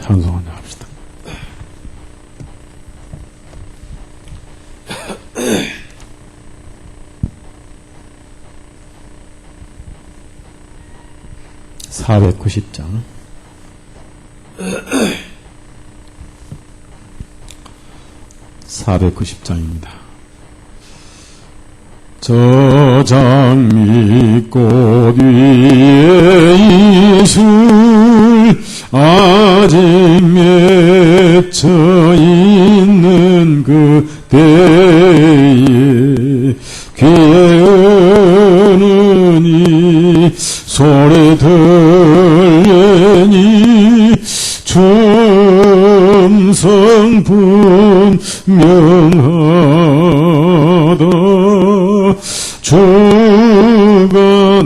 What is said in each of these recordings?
찬송 한번 합시다. (490장) 490장입니다. 저 장미꽃 위에 이슬 아직 맺혀 있는 그때에 귀에 오는 이 소리 들리니 춤성 분명하다. 주가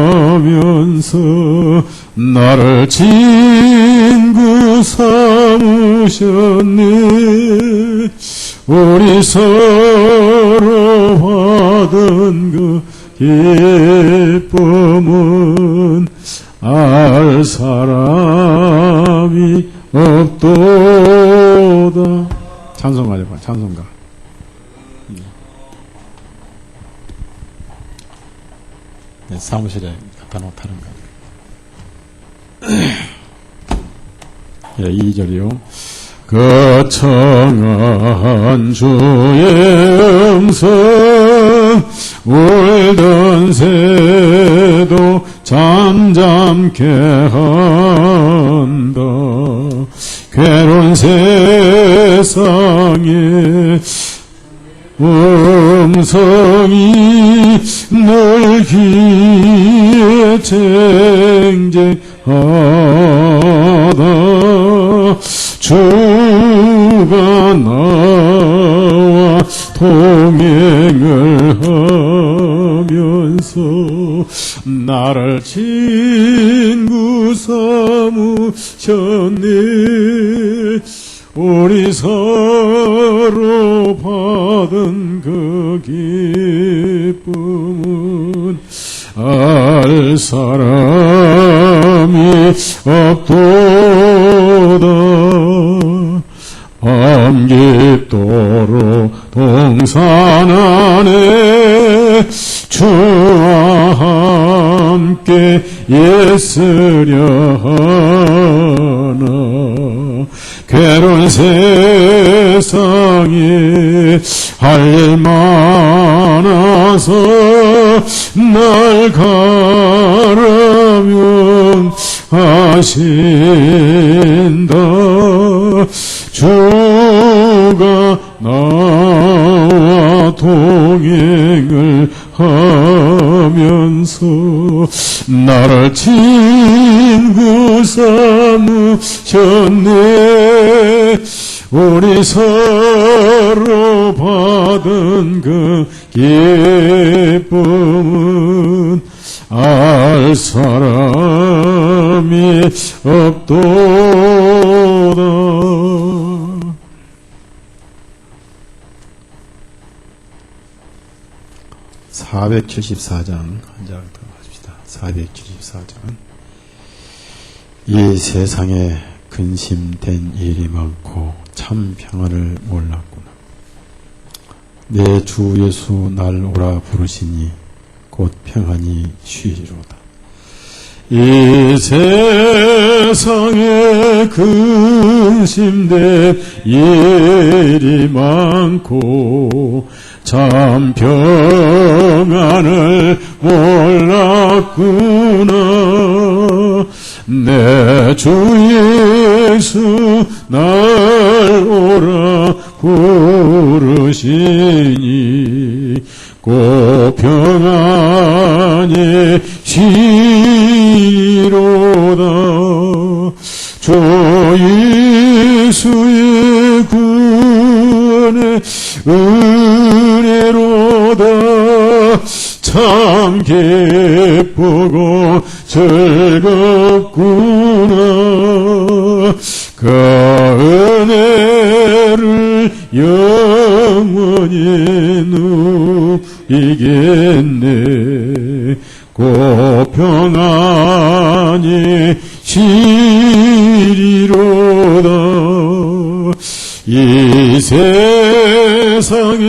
나와하면서 나를 친구 삼으셨네. 우리 서로 받은 그 기쁨은 알 사람이 없도다. 찬송가 해봐, 찬송가. 네, 사무실에 갖다 놓다는 거. 예, 2절이요. 거창한 주의 음성 울던 새도 잠잠케 한다. 괴로운 세상에 음성이 늘 귀에 쟁쟁하다. 주가 나와 동행을 하면서 나를 친구 삼으셨네. 우리 서로 받은 그 기쁨은 알 사람이 없도다. 밤깊도록 동산 안에 주와 함께 있으려 하나. 괴로운 세상에 할 일 많아서 날 가라면 하신다. 주가 나와 동행을 하면서 나를 친구 삼으셨네. 우리 서로 받은 그 기쁨은 알 사람이 없도다. 474장 한 장 더 하십시다. 474장. 이 세상에 근심된 일이 많고 참 평안을 몰랐구나. 내 주 예수 날 오라 부르시니 곧 평안히 쉬리로다. 이 세상에 근심된 일이 많고 참 평안을 몰랐구나. 내 주 예수 날 오라 부르시니 곧 평안히 쉬리로다. 주 예수의 구원의 은혜로다. 참 기쁘고 즐겁구나. 그 은혜를 영원히 누리겠네. 곧 평안이 시리로다. 이 세상에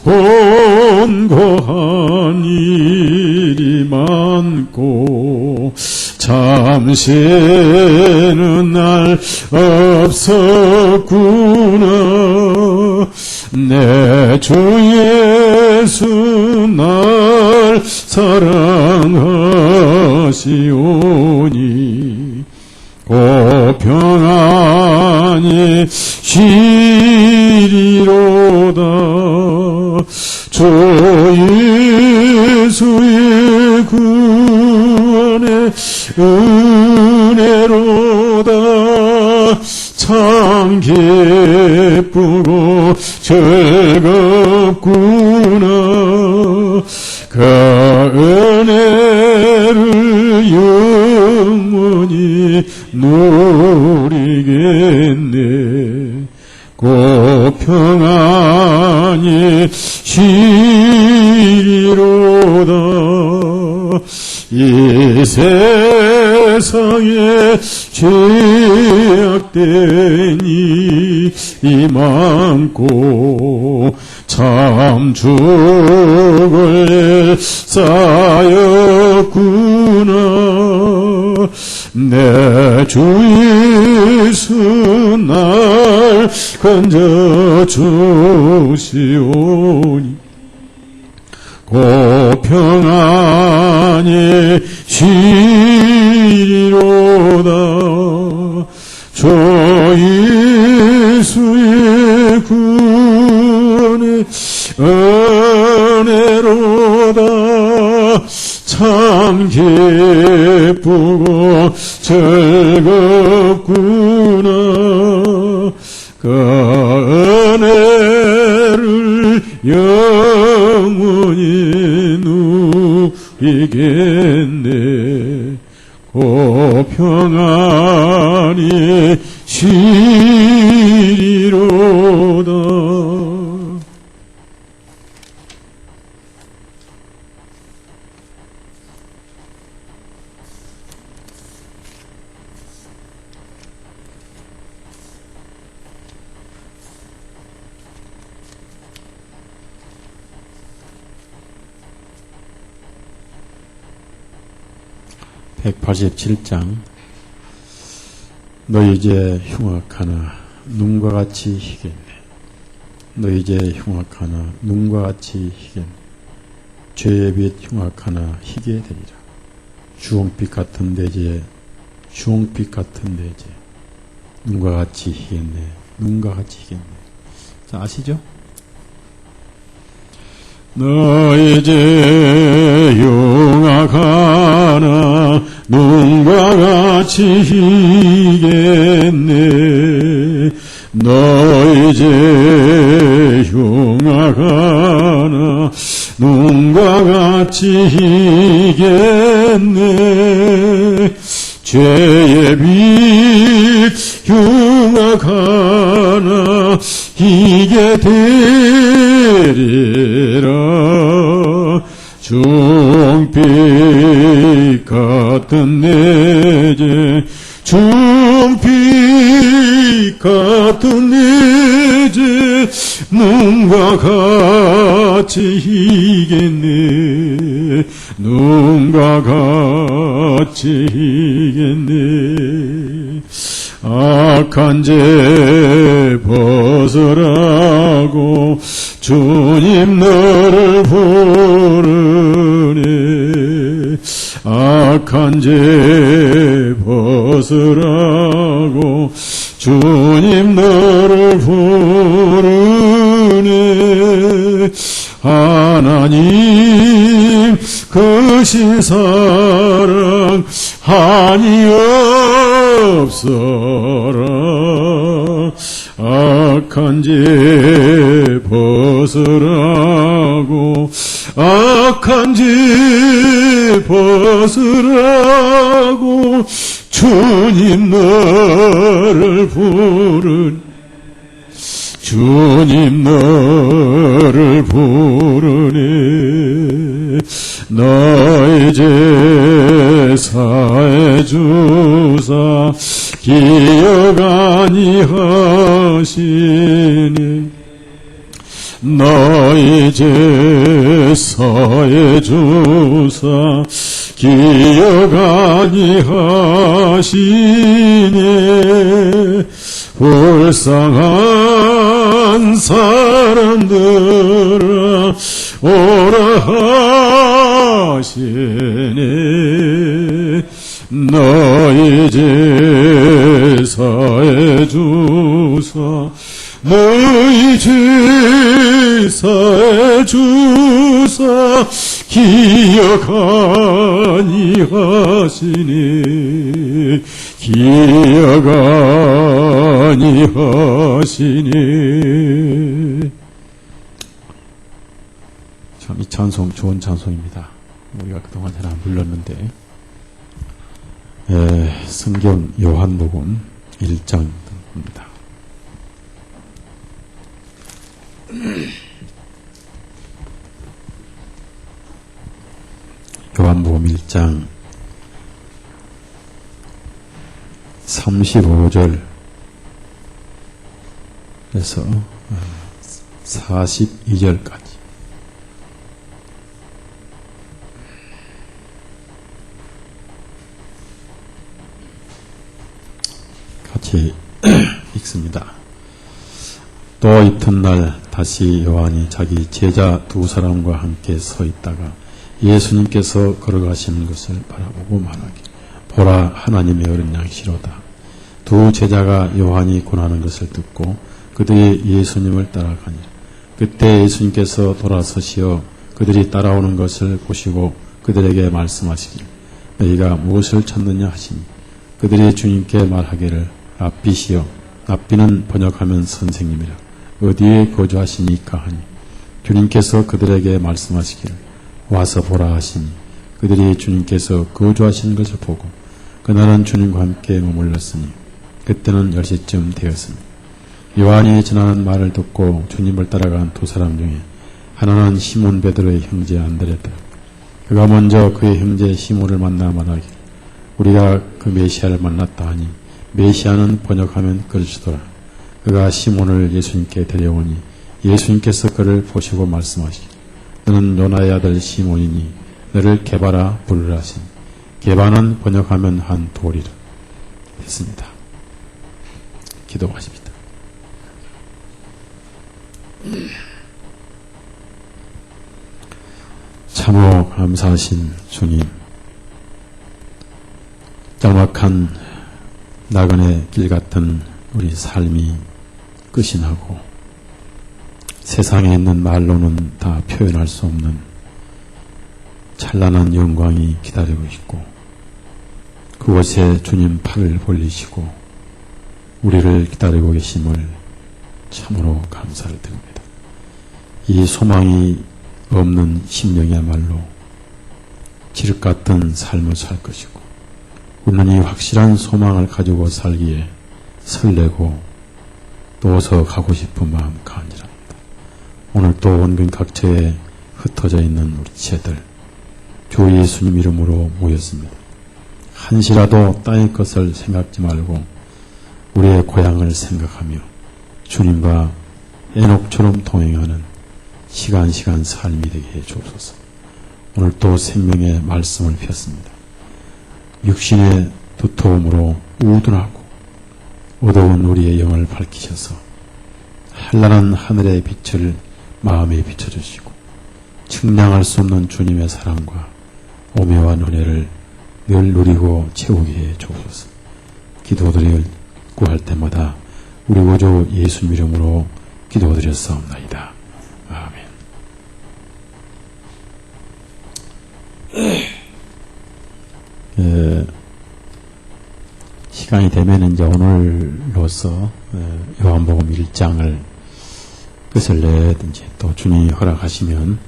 곤고한 일이 많고 잠시는 날 없었구나. 내 주 예수 날 사랑하시오니 곧 평안이 시리로다. 주 예수의 구원의 은혜로다. 참 기쁘고 즐겁구나. 그 은혜를 영원히 누리겠네. 곧 평안이 시리로다. 이 세상에 죄악된 일이 많고 참 죽을 쌓였구나. 내 주 예수 날 건져주시오니 곧 평안이 시리로다. 주 예수의 구원의 은혜로다. 참 기쁘고 즐겁구나. 그 은혜를 영원히 누리겠네. 곧 평안이 시리로다. (187장) 너 이제 흉악하나 눈과 같이 희겠네. 너 이제 흉악하나 눈과 같이 희겠네. 죄의 빛 흉악하나 희게 되리라. 주홍빛 같은 대제, 주홍빛 같은 대제. 눈과 같이 희겠네. 눈과 같이 희겠네. 자, 아시죠? 너 이제 흉악하나 눈과 같이 희겠네. 너 이제 흉악하나 눈과 같이 희겠네. 죄의 빛 흉악하나 희게 되리라. 주홍빛 같은 내 죄, 주홍빛 같은 내 죄, 눈과 같이 희겠네. 눈과 같이 희겠네. 악한 죄 벗으라고 주님 너를 부르네. 악한 죄 벗으라고 주님 너를 부르네. 하나님 크신 사랑 한이 없어라. 악한 죄 벗으라고 악한 죄 벗으라고 주님 너를 부르니. 주님 너를 부르니 너의 제사에 주사 기억 아니하시니 너의 제사에 주사 기억 아니하시니 불쌍한 사람들아 오라 하시니 너의 제사에 주사 너의 제사에 주사 기억 아니하시니 기억 아니하시니. 참 이 찬송 좋은 찬송입니다. 우리가 그동안 잘 안 불렀는데 성경 요한복음 1장입니다. 요한복음 1장 35절에서 42절까지 같이 읽습니다. 또 이튿날 다시 요한이 자기 제자 두 사람과 함께 서 있다가 예수님께서 걸어가시는 것을 바라보고 말하기 보라 하나님의 어린 양이시로다. 두 제자가 요한이 권하는 것을 듣고 그들이 예수님을 따라가니라. 그때 예수님께서 돌아서시어 그들이 따라오는 것을 보시고 그들에게 말씀하시길 너희가 무엇을 찾느냐 하시니 그들이 주님께 말하기를 랍비시여 랍비는 번역하면 선생님이라 어디에 거주하시니까 하니 주님께서 그들에게 말씀하시기를 와서 보라 하시니 그들이 주님께서 거주하시는 것을 보고 그날은 주님과 함께 머물렀으니 그때는 10시쯤 되었으니 요한이 전하는 말을 듣고 주님을 따라간 두 사람 중에 하나는 시몬 베드로의 형제 안드레다. 그가 먼저 그의 형제 시몬을 만나 말하기를 우리가 그 메시아를 만났다 하니 메시아는 번역하면 그리스도라. 그가 시몬을 예수님께 데려오니 예수님께서 그를 보시고 말씀하시기를 너는 요나의 아들 시몬이니 너를 게바라 부르라 하시니 게바는 번역하면 한 돌이라 했습니다. 기도하십니다. 참으로 감사하신 주님, 짤막한 나그네 길 같은 우리 삶이 끝이 나고 세상에 있는 말로는 다 표현할 수 없는 찬란한 영광이 기다리고 있고 그곳에 주님 팔을 벌리시고 우리를 기다리고 계심을 참으로 감사를 드립니다. 이 소망이 없는 심령이야말로 지륵 같은 삶을 살 것이고 우리는 이 확실한 소망을 가지고 살기에 설레고 또 어서 가고 싶은 마음 간절합니다. 오늘 또 원근 각처에 흩어져 있는 우리 지체들 주 예수님 이름으로 모였습니다. 한시라도 땅의 것을 생각지 말고 우리의 고향을 생각하며 주님과 에녹처럼 동행하는 시간 삶이 되게 해 주옵소서. 오늘 또 생명의 말씀을 폈습니다. 육신의 두터움으로 우둔하고 어두운 우리의 영을 밝히셔서 한란한 하늘의 빛을 마음에 비춰주시고 측량할 수 없는 주님의 사랑과 오묘한 은혜를 늘 누리고 채우게 해 주옵소서. 기도드릴 구할 때마다 우리 구주 예수 이름으로 기도드렸사옵나이다. 아멘. 시간이 되면 이제 오늘로서 요한복음 1장을 끝을 내든지 또 주님이 허락하시면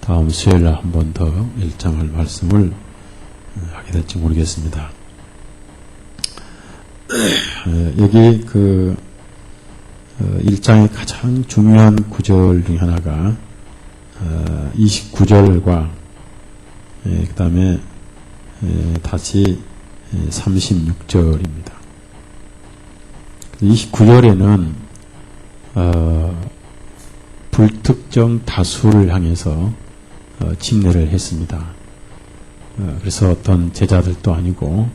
다음 수요일날 한 번 더 1장을 말씀을 하게 될지 모르겠습니다. 여기 1장의 가장 중요한 구절 중 하나가 29절과 그 다음에 다시 36절입니다. 29절에는 불특정 다수를 향해서 침례를 했습니다. 그래서 어떤 제자들도 아니고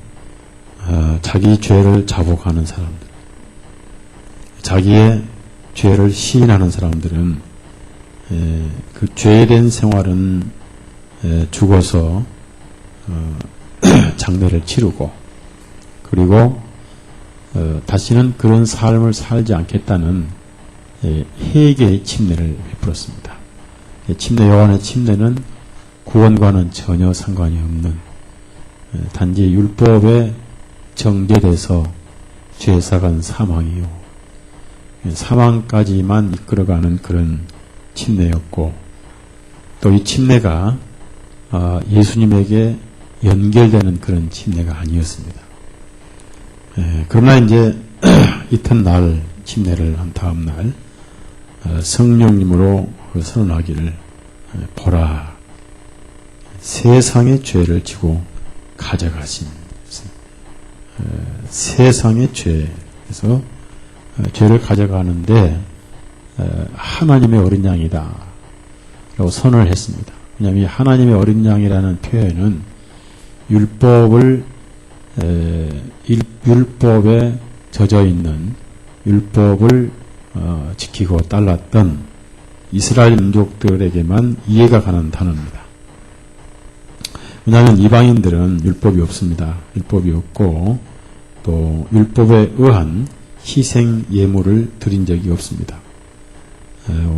자기 죄를 자복하는 사람들, 자기의 죄를 시인하는 사람들은 그 죄된 생활은 죽어서 장례를 치르고, 그리고 다시는 그런 삶을 살지 않겠다는 회개의 침례를 베풀었습니다. 침례, 요한의 침례는 구원과는 전혀 상관이 없는, 단지 율법에 정죄돼서 죄사간 사망이요, 사망까지만 이끌어가는 그런 침례였고, 또 이 침례가 예수님에게 연결되는 그런 침례가 아니었습니다. 그러나 이제 이튿날 침례를 한 다음 날 성령님으로 선언하기를, 보라, 세상의 죄를 지고 가져가신, 세상의 죄, 그래서 죄를 가져가는데 하나님의 어린 양이다 라고 선언을 했습니다. 왜냐하면 이 하나님의 어린 양이라는 표현은 율법에 젖어 있는, 율법을 지키고 따랐던 이스라엘 민족들에게만 이해가 가는 단어입니다. 왜냐하면 이방인들은 율법이 없습니다. 율법이 없고 또 율법에 의한 희생 예물을 드린 적이 없습니다.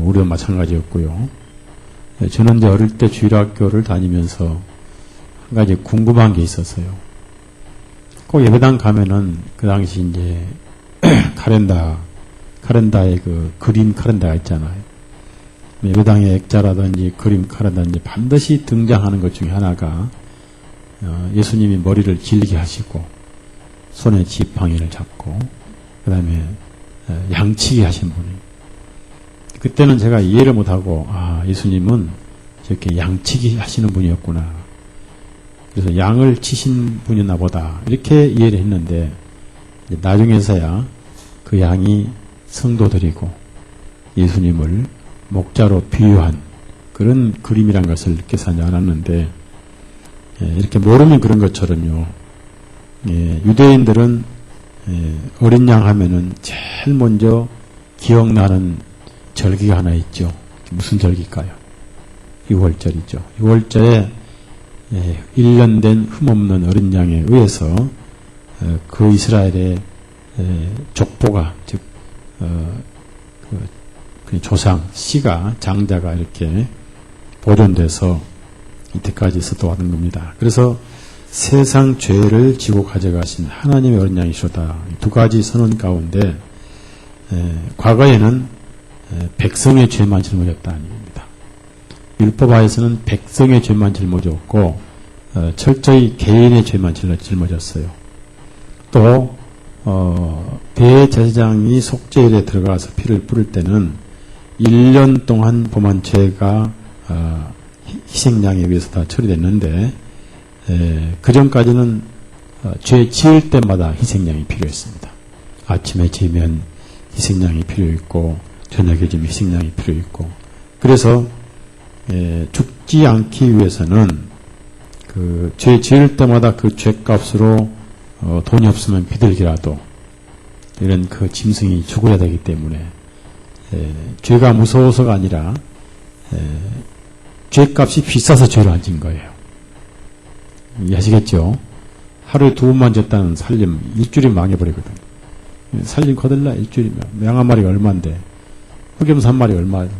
우리도 마찬가지였고요. 저는 이제 어릴 때 주일학교를 다니면서 한 가지 궁금한 게 있었어요. 꼭 예배당 가면은 그 당시 이제 카렌다의 그 그림 카렌다가 있잖아요. 예배당의 액자라든지 그림 카렌다든지 반드시 등장하는 것 중에 하나가 예수님이 머리를 길게 하시고 손에 지팡이를 잡고 그 다음에 양치기 하신 분이, 그때는 제가 이해를 못하고 예수님은 저렇게 양치기 하시는 분이었구나, 그래서 양을 치신 분이나 보다 이렇게 이해를 했는데, 나중에서야 그 양이 성도들이고 예수님을 목자로 비유한 그런 그림이란 것을 느껴서 알았는데, 이렇게 모르면 그런 것처럼요, 유대인들은 어린 양 하면은 제일 먼저 기억나는 절기가 하나 있죠. 무슨 절기일까요? 6월절이죠. 6월절에 1년 된 흠없는 어린 양에 의해서 그 이스라엘의 족보가, 즉 그 조상, 씨가, 장자가 이렇게 보존돼서 이때까지 있었던 겁니다. 그래서 세상 죄를 지고 가져가신 하나님의 어린 양이시다. 두 가지 선언 가운데 과거에는 백성의 죄만 짊어졌다는 얘기입니다. 율법하에서는 백성의 죄만 짊어졌고 철저히 개인의 죄만 짊어졌어요. 또 대제사장이 속죄일에 들어가서 피를 뿌릴 때는 1년 동안 범한 죄가 희생양에 의해서 다 처리됐는데, 그 전까지는 죄 지을 때마다 희생양이 필요했습니다. 아침에 지으면 희생양이 필요했고 저녁에 지으면 희생양이 필요했고, 그래서 죽지 않기 위해서는 그 죄 지을 때마다 그 죄값으로 돈이 없으면 비둘기라도 이런 그 짐승이 죽어야 되기 때문에 죄가 무서워서가 아니라 죄값이 비싸서 죄를 안 진 거예요. 이해하시겠죠? 하루에 2번만 졌다는 살림 일주일이 망해버리거든. 살림 거들라 일주일이면 양 한 마리가 얼마인데, 흑염소 한 마리 얼마인데,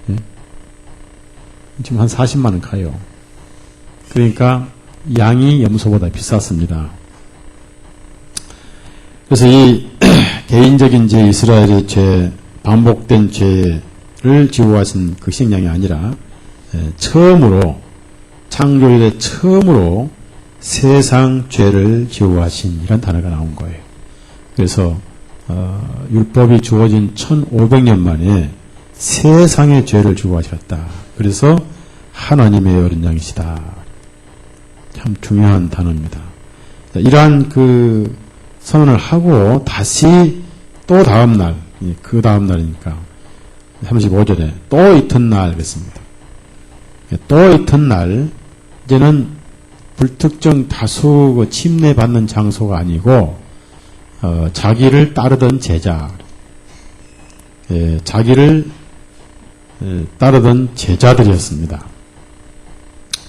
예? 지금 한 40만 원 가요. 그러니까 양이 염소보다 비쌌습니다. 그래서 이 개인적인 죄, 이스라엘의 죄, 반복된 죄를 지고 가신 그 희생양이 아니라 처음으로, 창조일에 처음으로 세상 죄를 지고 가신 이란 단어가 나온 거예요. 그래서 율법이 주어진 1500년 만에 세상의 죄를 주고 하셨다. 그래서 하나님의 어린 양이시다. 참 중요한 단어입니다. 이러한 그 선언을 하고 다시 또 다음날, 그 다음날이니까 35절에 또 이튿날 그랬습니다. 또 이튿날 이제는 불특정 다수 그 침례받는 장소가 아니고 자기를 따르던 제자, 자기를 따르던 제자들이었습니다.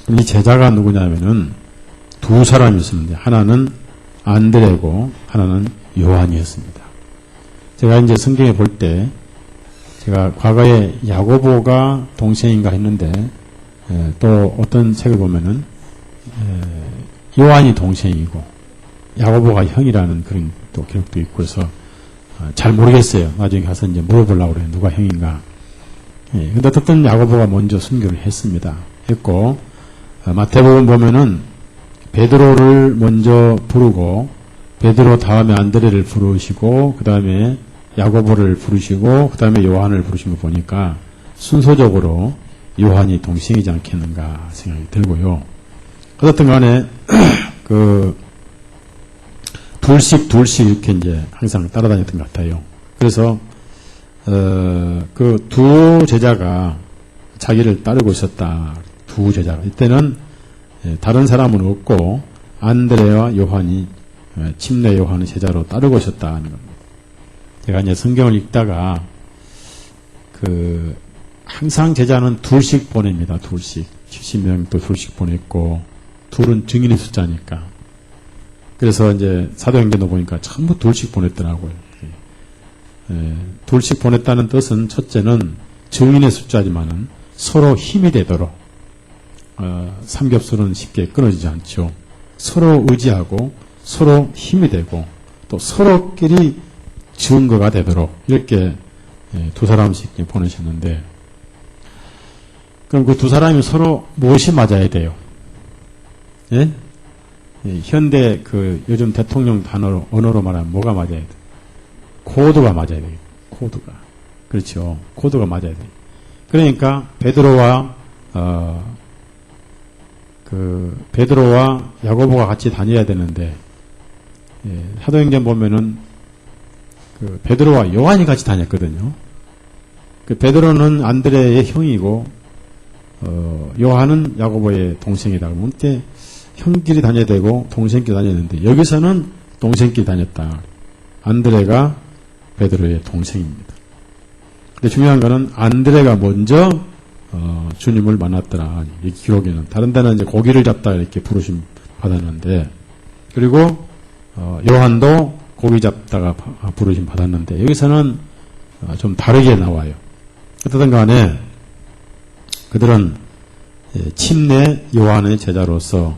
이 제자가 누구냐면은 두 사람이었습니다. 하나는 안드레고 하나는 요한이었습니다. 제가 이제 성경에 볼 때 제가 과거에 야고보가 동생인가 했는데 또 어떤 책을 보면은 요한이 동생이고 야고보가 형이라는 그런 또 기록도 있고 해서 잘 모르겠어요. 나중에 가서 이제 물어보려고 그래요. 누가 형인가. 근데 어쨌든 야고보가 먼저 순교를 했고 마태복음 보면은 베드로를 먼저 부르고 베드로 다음에 안드레를 부르시고 그 다음에 야고보를 부르시고 그 다음에 요한을 부르신 거 보니까 순서적으로 요한이 동생이지 않겠는가 생각이 들고요. 어쨌든 간에 둘씩 이렇게 이제 항상 따라다녔던 것 같아요. 그래서 그 두 제자가 자기를 따르고 있었다. 두 제자가 이때는 다른 사람은 없고 안드레와 요한이 침례 요한의 제자로 따르고 있었다는 겁니다. 제가 이제 성경을 읽다가 항상 제자는 둘씩 보냅니다. 둘씩 70명 또 둘씩 보냈고 둘은 증인의 숫자니까. 그래서 이제 사도행전도 보니까 전부 둘씩 보냈더라고요. 둘씩 보냈다는 뜻은 첫째는 증인의 숫자지만은 서로 힘이 되도록 삼겹살은 쉽게 끊어지지 않죠. 서로 의지하고 서로 힘이 되고 또 서로끼리 증거가 되도록 이렇게 두 사람씩 보내셨는데 그럼 그 두 사람이 서로 무엇이 맞아야 돼요? 예? 현대 요즘 대통령 언어로 말하면 뭐가 맞아야 돼? 코드가 맞아야 돼요. 코드가. 그렇죠. 코드가 맞아야 돼요. 그러니까 베드로와 야고보가 같이 다녀야 되는데 사도행전 보면은 베드로와 요한이 같이 다녔거든요. 베드로는 안드레의 형이고 요한은 야고보의 동생이다. 그때 형끼리 다녀야 되고 동생끼리 다녔는데 여기서는 동생끼리 다녔다. 안드레가 베드로의 동생입니다. 근데 중요한 거는 안드레가 먼저 주님을 만났더라. 이 기록에는 다른 데는 이제 고기를 잡다 이렇게 부르심 받았는데 그리고 요한도 고기 잡다가 부르심 받았는데 여기서는 좀 다르게 나와요. 어쨌든 간에 그들은 침례 요한의 제자로서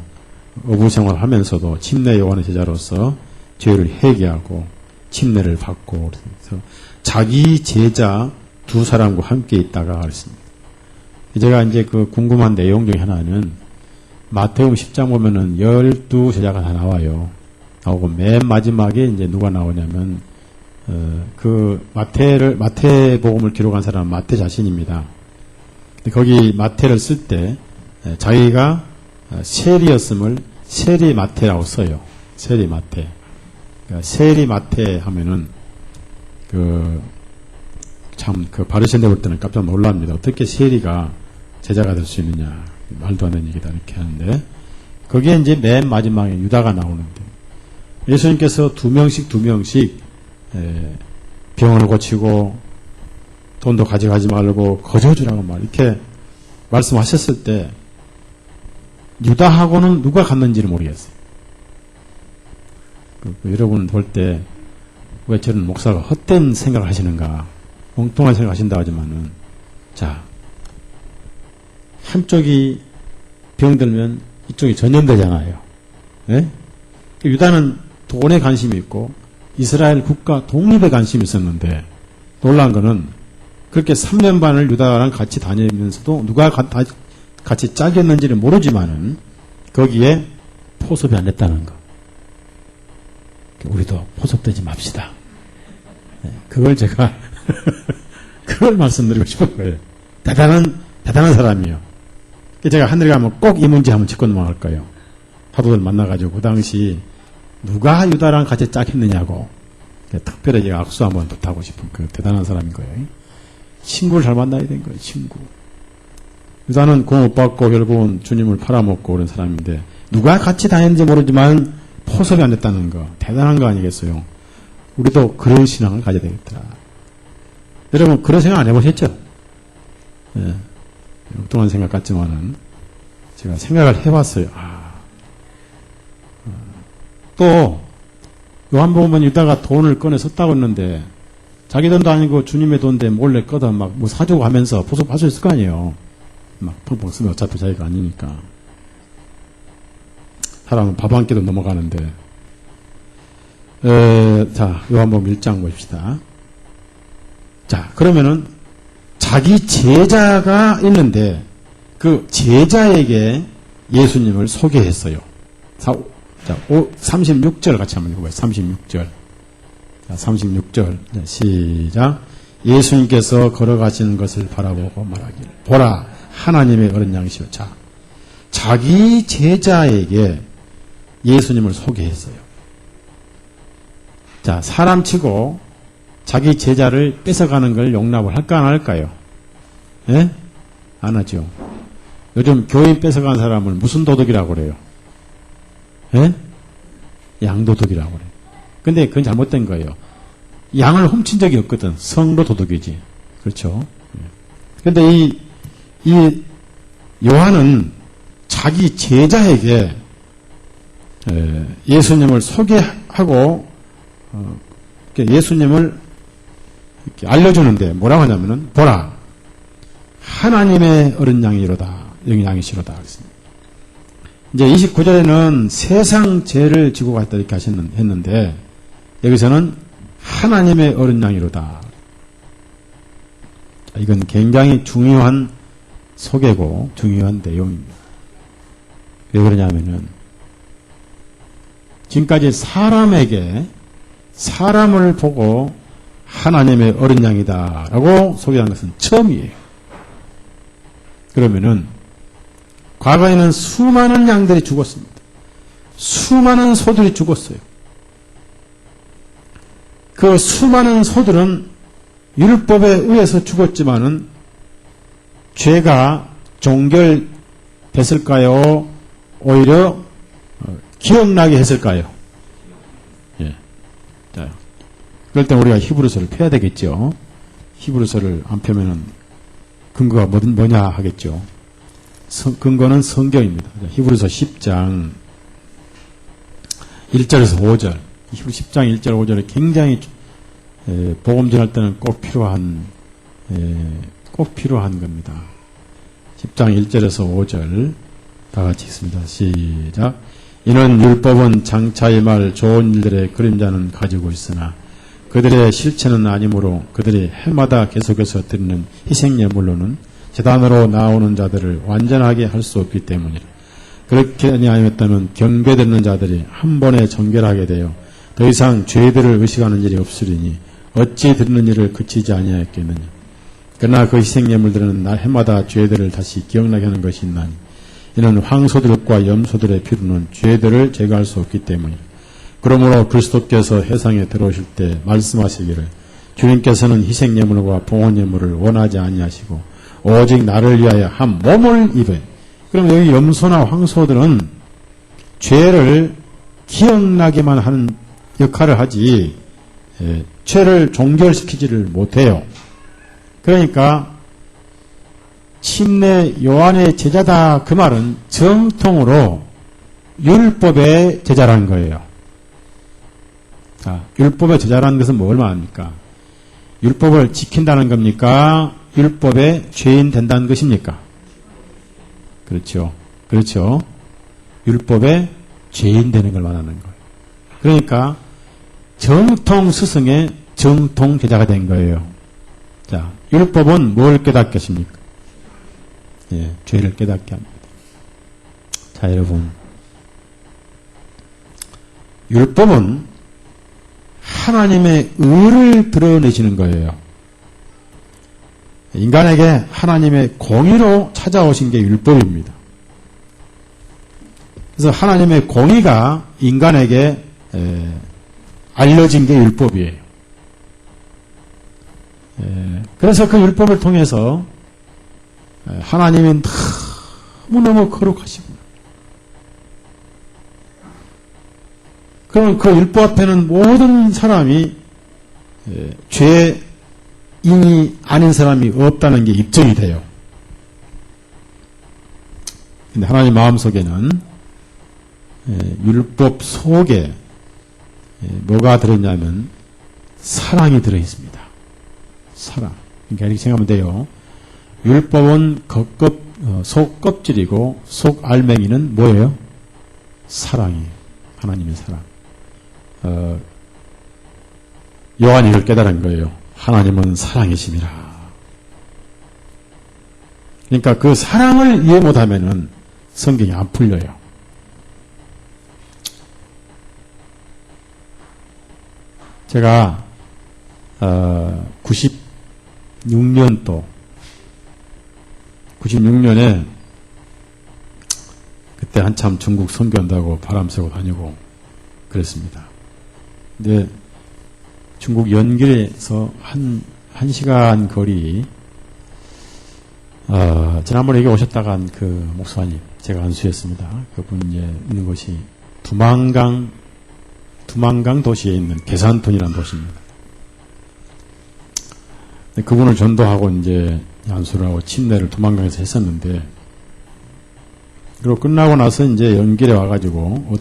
어부 생활을 하면서도 침례 요한의 제자로서 죄를 회개하고 침례를 받고 그래서 자기 제자 두 사람과 함께 있다가 그랬습니다. 제가 이제 궁금한 내용 중에 하나는 마태복음 10장 보면은 12제자가 다 나와요. 나오고 맨 마지막에 이제 누가 나오냐면 마태복음을 기록한 사람은 마태 자신입니다. 거기 마태를 쓸 때 자기가 세리였음을 세리마태라고 써요. 세리마태. 그러니까 세리마태 하면은 바리새인들 볼 때는 깜짝 놀랍니다. 어떻게 세리가 제자가 될 수 있느냐. 말도 안 되는 얘기다 이렇게 하는데 거기에 이제 맨 마지막에 유다가 나오는데 예수님께서 두 명씩 병을 고치고 돈도 가져가지 말고 거저주라고 이렇게 말씀하셨을 때 유다하고는 누가 갔는지를 모르겠어요. 여러분 볼 때 왜 저런 목사가 헛된 생각을 하시는가 엉뚱한 생각을 하신다 하지만은 자 한쪽이 병들면 이쪽이 전염되잖아요. 네? 유다는 돈에 관심이 있고 이스라엘 국가 독립에 관심이 있었는데 놀라운 거는 그렇게 3년 반을 유다랑 같이 다니면서도 누가 같이 짜겠는지를 모르지만은 거기에 포섭이 안 됐다는 거. 우리도 포섭되지 맙시다. 그걸 제가 그걸 말씀드리고 싶은 거예요. 대단한 사람이에요. 제가 하늘에 가면 꼭 이 문제 한번 짚고 넘어갈 거예요. 사도들 만나가지고 그 당시 누가 유다랑 같이 짝했느냐고 특별히 제가 악수 한번 부탁하고 싶은 그 대단한 사람인 거예요. 친구를 잘 만나야 된 거예요. 친구. 유다는 공업받고 결국은 주님을 팔아먹고 그런 사람인데 누가 같이 다녔는지 모르지만 포섭이 안 됐다는 거 대단한 거 아니겠어요. 우리도 그런 신앙을 가져야 되겠다. 여러분 그런 생각 안 해보셨죠? 예. 엉뚱한 생각 같지만은 제가 생각을 해봤어요. 또 요한복음은 유다가 돈을 꺼내 썼다고 했는데 자기 돈도 아니고 주님의 돈인데 몰래 꺼다 막 뭐 사주고 하면서 보석할 수 있을 거 아니에요. 막 펑펑 쓰면 어차피 자기가 아니니까. 사람은 밥 한 끼도 넘어가는데. 자, 요한복음 1장 보십시다. 자, 그러면은 자기 제자가 있는데 그 제자에게 예수님을 소개했어요. 자, 36절 같이 한번 읽어봐요. 36절. 자, 36절. 자, 시작. 예수님께서 걸어가시는 것을 바라보고 말하기를. 보라, 하나님의 어린 양이시오. 자, 자기 제자에게 예수님을 소개했어요. 자, 사람치고 자기 제자를 뺏어가는 걸 용납을 할까 안 할까요? 예? 안 하죠. 요즘 교인 뺏어간 사람을 무슨 도덕이라고 그래요? 예? 양도덕이라고 그래요. 근데 그건 잘못된 거예요. 양을 훔친 적이 없거든. 성도 도덕이지. 그렇죠? 근데 이 요한은 자기 제자에게 예수님을 소개하고 예수님을 이렇게 알려주는데 뭐라고 하냐면은 보라 하나님의 어린 양이로다. 여기 양이시로다. 이제 29절에는 세상 죄를 지고 갔다 이렇게 했는데 여기서는 하나님의 어린 양이로다. 이건 굉장히 중요한 소개고 중요한 내용입니다. 왜 그러냐면은 지금까지 사람에게 사람을 보고 하나님의 어린 양이다라고 소개한 것은 처음이에요. 그러면은 과거에는 수많은 양들이 죽었습니다. 수많은 소들이 죽었어요. 그 수많은 소들은 율법에 의해서 죽었지만은 죄가 종결됐을까요? 오히려 기억나게 했을까요? 예. 자, 그럴 때 우리가 히브리서를 펴야 되겠죠. 히브리서를 안 펴면은 근거가 뭐냐 하겠죠. 근거는 성경입니다. 히브리서 10장 1절에서 5절. 히브리 10장 1절 5절에 굉장히 복음 전할 때는 꼭 필요한 겁니다. 10장 1절에서 5절 다 같이 읽습니다. 시작. 이는 율법은 장차의 말 좋은 일들의 그림자는 가지고 있으나 그들의 실체는 아니므로 그들이 해마다 계속해서 드리는 희생예물로는 제단으로 나오는 자들을 완전하게 할 수 없기 때문이라. 그렇게 아니하였다면 경배되는 자들이 한 번에 정결하게 되어 더 이상 죄들을 의식하는 일이 없으리니 어찌 드리는 일을 그치지 아니하였겠느냐. 그러나 그 희생예물들은 해마다 죄들을 다시 기억나게 하는 것이 있나니 이는 황소들과 염소들의 피로는 죄들을 제거할 수 없기 때문이라. 그러므로 그리스도께서 세상에 들어오실 때 말씀하시기를 주님께서는 희생예물과 봉헌예물을 원하지 아니하시고 오직 나를 위하여 한 몸을 입에. 그럼 여기 염소나 황소들은 죄를 기억나게만 하는 역할을 하지 죄를 종결시키지를 못해요. 그러니까 침례 요한의 제자다 그 말은 정통으로 율법의 제자라는 거예요. 자, 율법의 제자라는 것은 뭘 말합니까? 율법을 지킨다는 겁니까? 율법의 죄인 된다는 것입니까? 그렇죠. 그렇죠. 율법의 죄인 되는 걸 말하는 거예요. 그러니까 정통 스승의 정통 제자가 된 거예요. 자, 율법은 뭘 깨닫게 하십니까? 예, 죄를 깨닫게 합니다. 자, 여러분. 율법은 하나님의 의를 드러내시는 거예요. 인간에게 하나님의 공의로 찾아오신 게 율법입니다. 그래서 하나님의 공의가 인간에게 알려진 게 율법이에요. 그래서 그 율법을 통해서 하나님은 너무너무 거룩하시고, 그럼 그 율법 앞에는 모든 사람이 죄인이 아닌 사람이 없다는 게 입증이 돼요. 근데 하나님 마음속에는 율법 속에 뭐가 들어있냐면 사랑이 들어있습니다. 사랑. 그러니까 이렇게 생각하면 돼요. 율법은 속 껍질이고 속 알맹이는 뭐예요? 사랑이에요. 하나님의 사랑. 요한이 이걸 깨달은 거예요. 하나님은 사랑이심이라. 그러니까 그 사랑을 이해 못하면은 성경이 안 풀려요. 제가 96년에 그때 한참 중국 선교한다고 바람 쐬고 다니고 그랬습니다. 근데 중국 연길에서 한 시간 거리, 지난번에 여기 오셨다간 그 목사님, 제가 안수했습니다. 그분 이제 있는 곳이 두만강 도시에 있는 계산톤이라는 도시입니다. 그분을 전도하고 이제 안수를 하고 침례를 두만강에서 했었는데, 그리고 끝나고 나서 이제 연길에 와가지고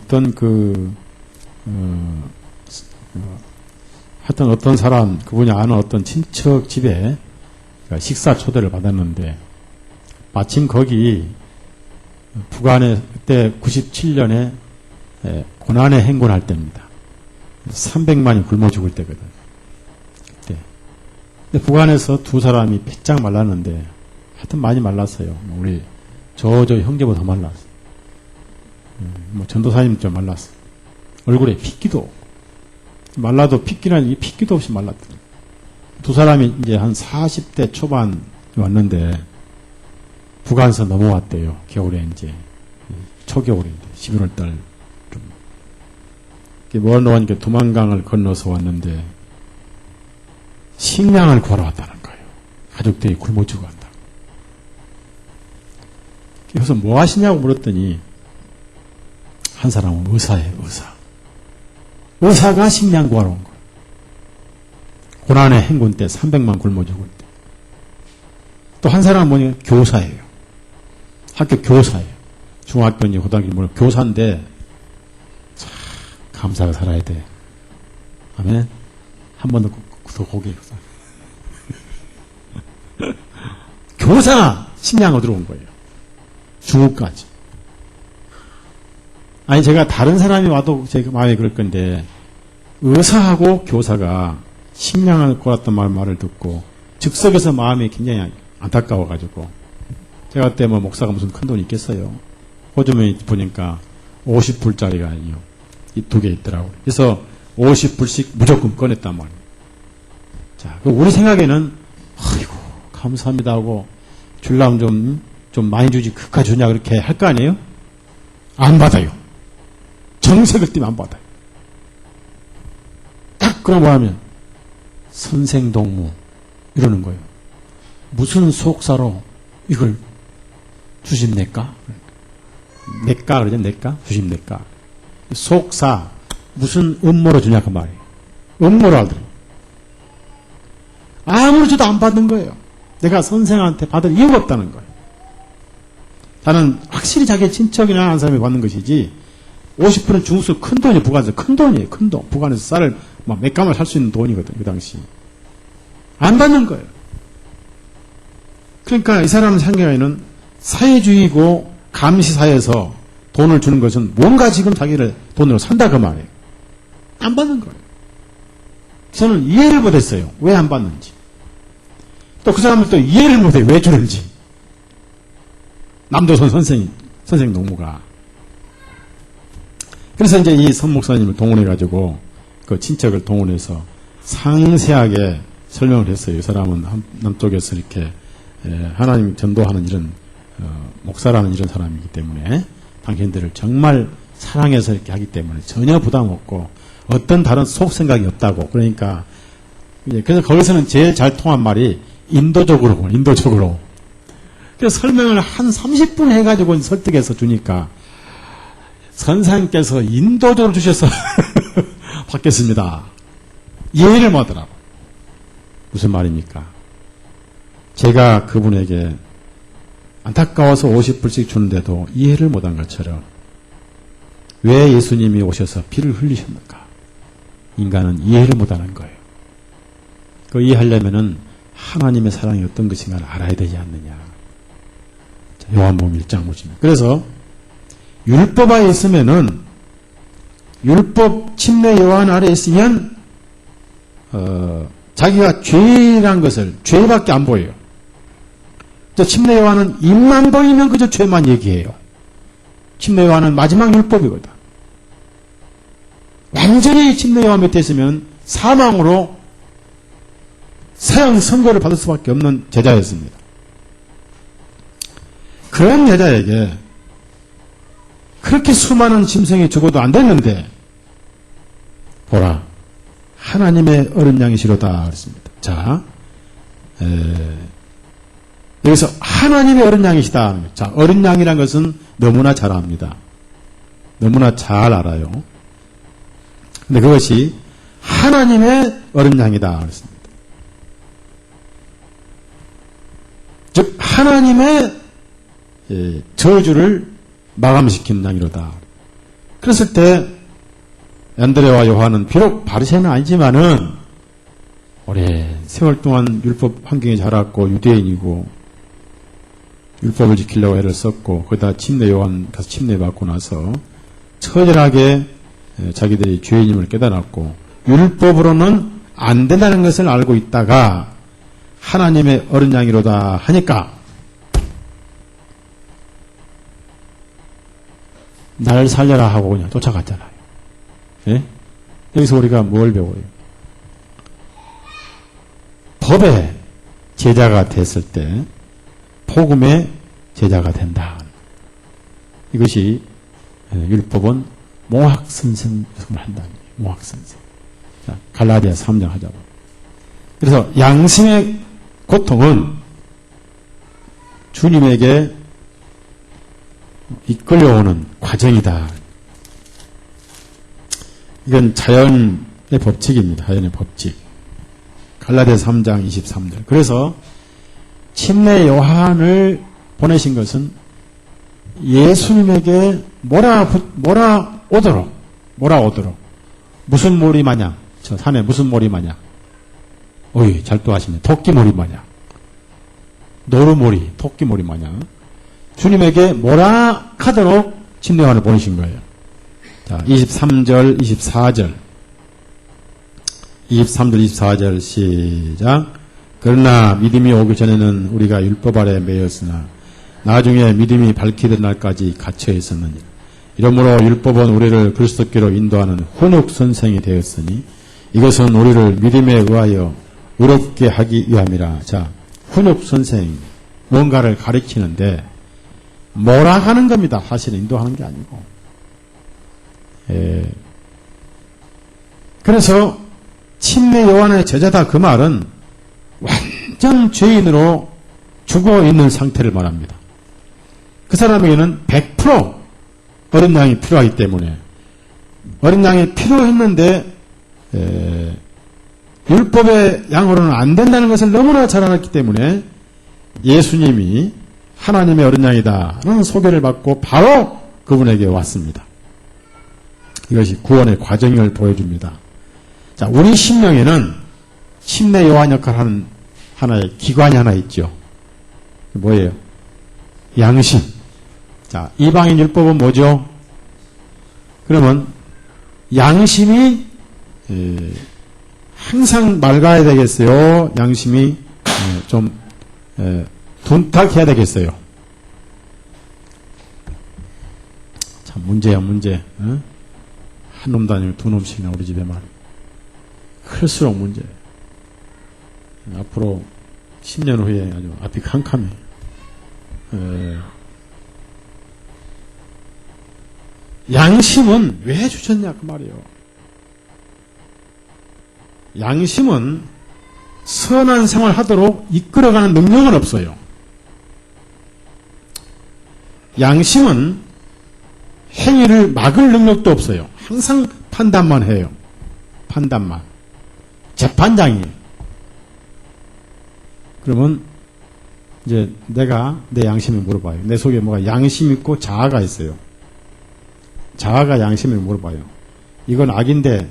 하여튼 어떤 사람, 그분이 아는 어떤 친척 집에 식사 초대를 받았는데, 마침 거기 북한에 그때 97년에 고난의 행군할 때입니다. 300만이 굶어 죽을 때거든. 그때. 근데 북한에서 두 사람이 빼짝 말랐는데, 하여튼 많이 말랐어요. 우리 저 형제보다 더 말랐어. 전도사님 좀 말랐어. 얼굴에 핏기도 없고. 말라도 핏기도 없이 말랐더니. 두 사람이 이제 한 40대 초반 왔는데, 북한에서 넘어왔대요. 겨울에 이제. 초겨울인데, 11월 달. 뭘 놓으니까 두만강을 건너서 왔는데, 식량을 구하러 왔다는 거예요. 가족들이 굶어 죽어간다. 그래서 뭐 하시냐고 물었더니, 한 사람은 의사예요, 의사. 의사가 식량 구하러 온 거예요. 고난의 행군 때 300만 굶어 죽을 때. 또 한 사람은 뭐냐, 교사예요. 학교 교사예요. 중학교인지 고등학교인지 모르고 교사인데, 참, 감사하게 살아야 돼. 아멘. 한 번 더 고개. 교사 식량 얻으러 온 거예요. 중국까지. 아니, 제가 다른 사람이 와도 제 마음에 그럴 건데, 의사하고 교사가 식량을 구했단 말을 듣고, 즉석에서 마음이 굉장히 안타까워가지고, 제가 그때 목사가 무슨 큰 돈이 있겠어요. 호주머니 보니까 50불짜리가 아니요. 이 두 개 있더라고요. 그래서 50불씩 무조건 꺼냈단 말이에요. 자, 우리 생각에는, 아이고, 감사합니다 하고, 줄라면 좀 많이 주지, 그까지 주냐, 그렇게 할 거 아니에요? 안 받아요. 정색을 띠면 안 받아요. 딱 그럼 뭐하면, 선생동무, 이러는 거예요. 무슨 속사로 이걸 주십니까? 내까, 그러죠, 내까? 주십니까? 속사, 무슨 음모로 주냐, 그 말이에요. 음모로 하더라고요. 아무리 줘도 안 받는 거예요. 내가 선생한테 받을 이유가 없다는 거예요. 나는 확실히 자기 친척이나 하는 사람이 받는 것이지, 50%는 중국서 큰 돈이 북한에서 큰 돈이에요. 큰 돈. 북한에서 쌀을 몇 가마를 살 수 있는 돈이거든요. 그 당시. 안 받는 거예요. 그러니까 이 사람 생각에는 사회주의고 감시사회에서 돈을 주는 것은 뭔가 지금 자기를 돈으로 산다 그 말이에요. 안 받는 거예요. 저는 이해를 못했어요. 왜 안 받는지. 또 그 사람은 또 이해를 못해요. 왜 주는지. 남도선 선생 농무가. 그래서 이제 이 선 목사님을 동원해가지고 그 친척을 동원해서 상세하게 설명을 했어요. 이 사람은 남쪽에서 이렇게 하나님 전도하는 이런 목사라는 이런 사람이기 때문에 당신들을 정말 사랑해서 이렇게 하기 때문에 전혀 부담 없고 어떤 다른 속 생각이 없다고. 그러니까 그래서 거기서는 제일 잘 통한 말이 인도적으로. 그래서 설명을 한 30분 해가지고 설득해서 주니까 선생님께서 인도적으로 주셔서 받겠습니다. 이해를 못하더라고. 무슨 말입니까? 제가 그분에게 안타까워서 50불씩 주는데도 이해를 못한 것처럼 왜 예수님이 오셔서 피를 흘리셨는가? 인간은 이해를 못하는 거예요. 그 이해하려면은 하나님의 사랑이 어떤 것인가를 알아야 되지 않느냐. 자, 요한복음 1장 보시면. 그래서 율법 아래 있으면은 율법 침례 요한 아래 있으면 자기가 죄란 것을 죄밖에 안 보여요. 저 침례 요한은 입만 보이면 그저 죄만 얘기해요. 침례 요한은 마지막 율법이거든. 완전히 침례 요한 밑에 있으면 사망으로 사형 선고를 받을 수밖에 없는 제자였습니다. 그런 제자에게 그렇게 수많은 짐승이 죽어도 안 됐는데 보라 하나님의 어린 양이시로다 그랬습니다. 자, 여기서 하나님의 어린 양이시다. 자, 어린 양이라는 것은 너무나 잘 압니다. 너무나 잘 알아요. 근데 그것이 하나님의 어린 양이다 그랬습니다. 즉 하나님의 저주를 마감시킨 양이로다. 그랬을 때 안드레와 요한은 비록 바리새인은 아니지만은 오랜 세월 동안 율법 환경에 자랐고 유대인이고 율법을 지키려고 애를 썼고 거기다 침례 요한 가서 침례 받고 나서 처절하게 자기들이 죄인임을 깨달았고 율법으로는 안 된다는 것을 알고 있다가 하나님의 어린 양이로다 하니까 날 살려라 하고 그냥 쫓아갔잖아요. 예? 여기서 우리가 뭘 배워요? 법의 제자가 됐을 때 복음의 제자가 된다. 이것이 율법은 몽학선생을 한다는 거예요. 몽학선생. 자, 갈라디아 3장 하자고. 그래서 양심의 고통은 주님에게 이끌려오는 과정이다. 이건 자연의 법칙입니다. 자연의 법칙. 갈라디아 3장 23절. 그래서 침례 요한을 보내신 것은 예수님에게 몰아오도록 무슨 몰이 마냥 저 산에 무슨 몰이 마냥 어이 잘 또 하시네. 토끼몰이 마냥 노루몰이 토끼몰이 마냥 주님에게 몰아가도록 침례 요한을 보내신 거예요. 자, 23절 24절 시작. 그러나 믿음이 오기 전에는 우리가 율법 아래 매였으나 나중에 믿음이 밝히던 날까지 갇혀 있었느니라. 이러므로 율법은 우리를 그리스도께로 인도하는 훈육 선생이 되었으니 이것은 우리를 믿음에 의하여 의롭게 하기 위함이라. 자, 훈육 선생 뭔가를 가르치는데 뭐라 하는 겁니다. 사실은 인도하는 게 아니고. 그래서 침례 요한의 제자다 그 말은 완전 죄인으로 죽어 있는 상태를 말합니다. 그 사람에게는 100% 어린 양이 필요하기 때문에 어린 양이 필요했는데 율법의 양으로는 안 된다는 것을 너무나 잘 알았기 때문에 예수님이 하나님의 어린 양이다라는 소개를 받고 바로 그분에게 왔습니다. 이것이 구원의 과정을 보여줍니다. 자, 우리 심령에는 침례 요한 역할을 하는 하나의 기관이 하나 있죠. 뭐예요? 양심. 자, 이방인 율법은 뭐죠? 그러면 양심이 항상 맑아야 되겠어요? 양심이 좀 둔탁해야 되겠어요? 참 문제야 문제. 한 놈도 아니고 두 놈씩이나 우리 집에만. 클수록 문제예요. 앞으로 10년 후에 아주 앞이 캄캄해요. 양심은 왜 주셨냐 그 말이에요. 양심은 선한 생활 하도록 이끌어가는 능력은 없어요. 양심은 행위를 막을 능력도 없어요. 항상 판단만 해요. 판단만. 재판장이에요. 그러면 이제 내가 내 양심을 물어봐요. 내 속에 뭐가 양심 있고 자아가 있어요. 자아가 양심을 물어봐요. 이건 악인데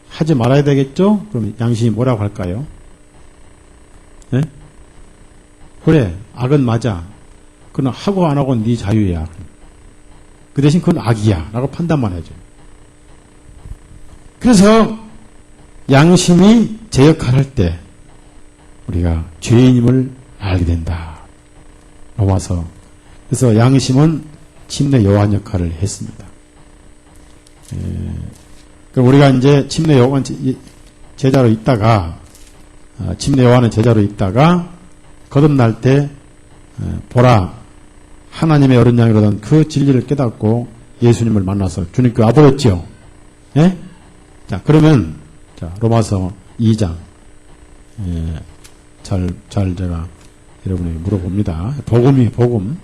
하지 말아야 되겠죠? 그럼 양심이 뭐라고 할까요? 네? 그래, 악은 맞아. 그건 하고 안 하고는 네 자유야. 그 대신 그건 악이야 라고 판단만 해줘요. 그래서 양심이 제 역할을 할 때 우리가 죄인임을 알게 된다. 로마서. 그래서 양심은 침례 요한 역할을 했습니다. 그럼 우리가 이제 침례 요한 제자로 있다가 침례 요한의 제자로 있다가 거듭날 때 보라 하나님의 어린 양이로던 그 진리를 깨닫고 예수님을 만나서 주님께 와버렸죠. 예? 자, 그러면 자, 로마서 2장 잘 제가 여러분에게 물어봅니다. 복음이 복음.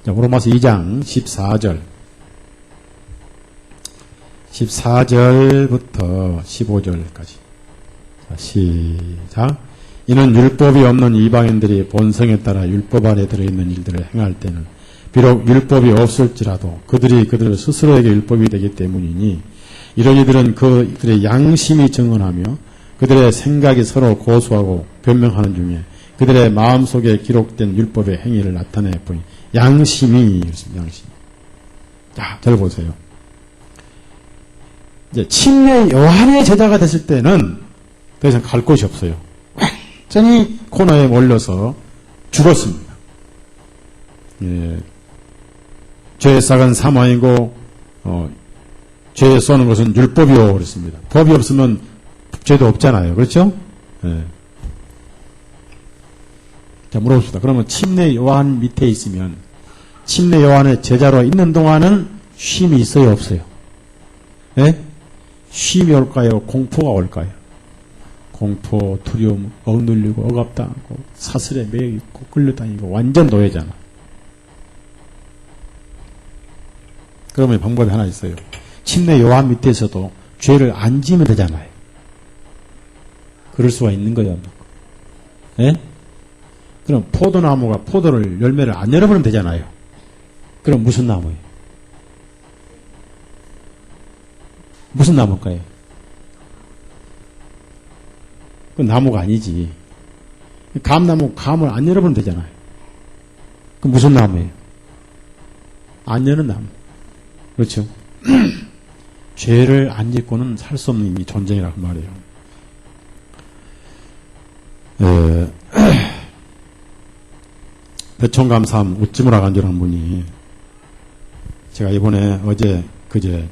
자, 로마서 2장 14절 14절부터 15절까지. 자, 시작. 이는 율법이 없는 이방인들이 본성에 따라 율법 아래 들어있는 일들을 행할 때는 비록 율법이 없을지라도 그들이 그들 스스로에게 율법이 되기 때문이니 이런 이들은 그들의 양심이 증언하며 그들의 생각이 서로 고소하고 변명하는 중에 그들의 마음속에 기록된 율법의 행위를 나타내 보니 양심이 그렇습니다. 양심. 자, 잘 보세요. 이제 침례 요한의 제자가 됐을 때는 더 이상 갈 곳이 없어요. 완전히 코너에 몰려서 죽었습니다. 예. 죄의 싹은 사망이고 죄에 쏘는 것은 율법이요 그랬습니다. 법이 없으면 죄도 없잖아요. 그렇죠? 예. 자, 물어봅시다. 그러면 침례 요한 밑에 있으면 침례 요한의 제자로 있는 동안은 쉼이 있어요 없어요? 예? 쉼이 올까요? 공포가 올까요? 공포, 두려움, 억눌리고 억압당하고 사슬에 매여 있고 끌려다니고 완전 노예잖아. 그러면 방법이 하나 있어요. 침례 요한 밑에서도 죄를 안 지으면 되잖아요. 그럴 수가 있는 거예요. 예? 그럼 포도나무가 포도를 열매를 안 열어버리면 되잖아요. 그럼 무슨 나무예요? 무슨 나무일까요? 그건 나무가 아니지. 감나무 감을 안 열어버리면 되잖아요. 그럼 무슨 나무예요? 안 여는 나무. 그렇죠? 죄를 안 짓고는 살 수 없는 이 존재이라고 말이에요. 대총감사함 우찌무라 간조라는 분이 제가 이번에 어제 그제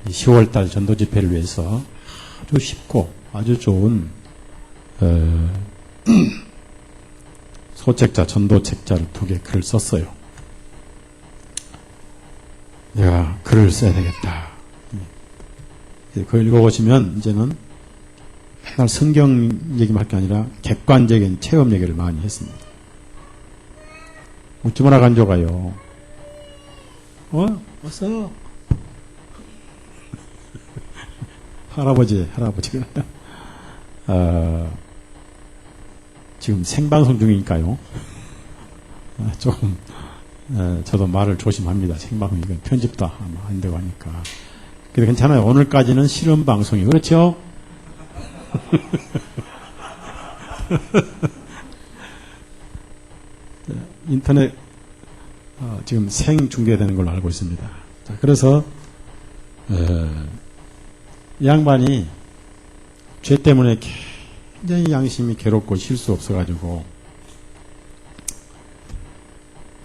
10월달 전도 집회를 위해서 아주 쉽고 아주 좋은 소책자 전도책자를 2개 글을 썼어요. 내가 글을 써야 되겠다. 그걸 읽어보시면 이제는 맨날 성경 얘기만 할 게 아니라 객관적인 체험 얘기를 많이 했습니다. 우찌무라 간조가요. 왔어. 할아버지가 지금 생방송 중이니까요. 조금 저도 말을 조심합니다. 생방송 이건 편집도 안 되고 하니까. 근데 괜찮아요. 오늘까지는 실험 방송이 그렇죠? 인터넷 지금 생중계되는 걸로 알고 있습니다. 자, 그래서 이 양반이 죄 때문에 굉장히 양심이 괴롭고 쉴 수 없어가지고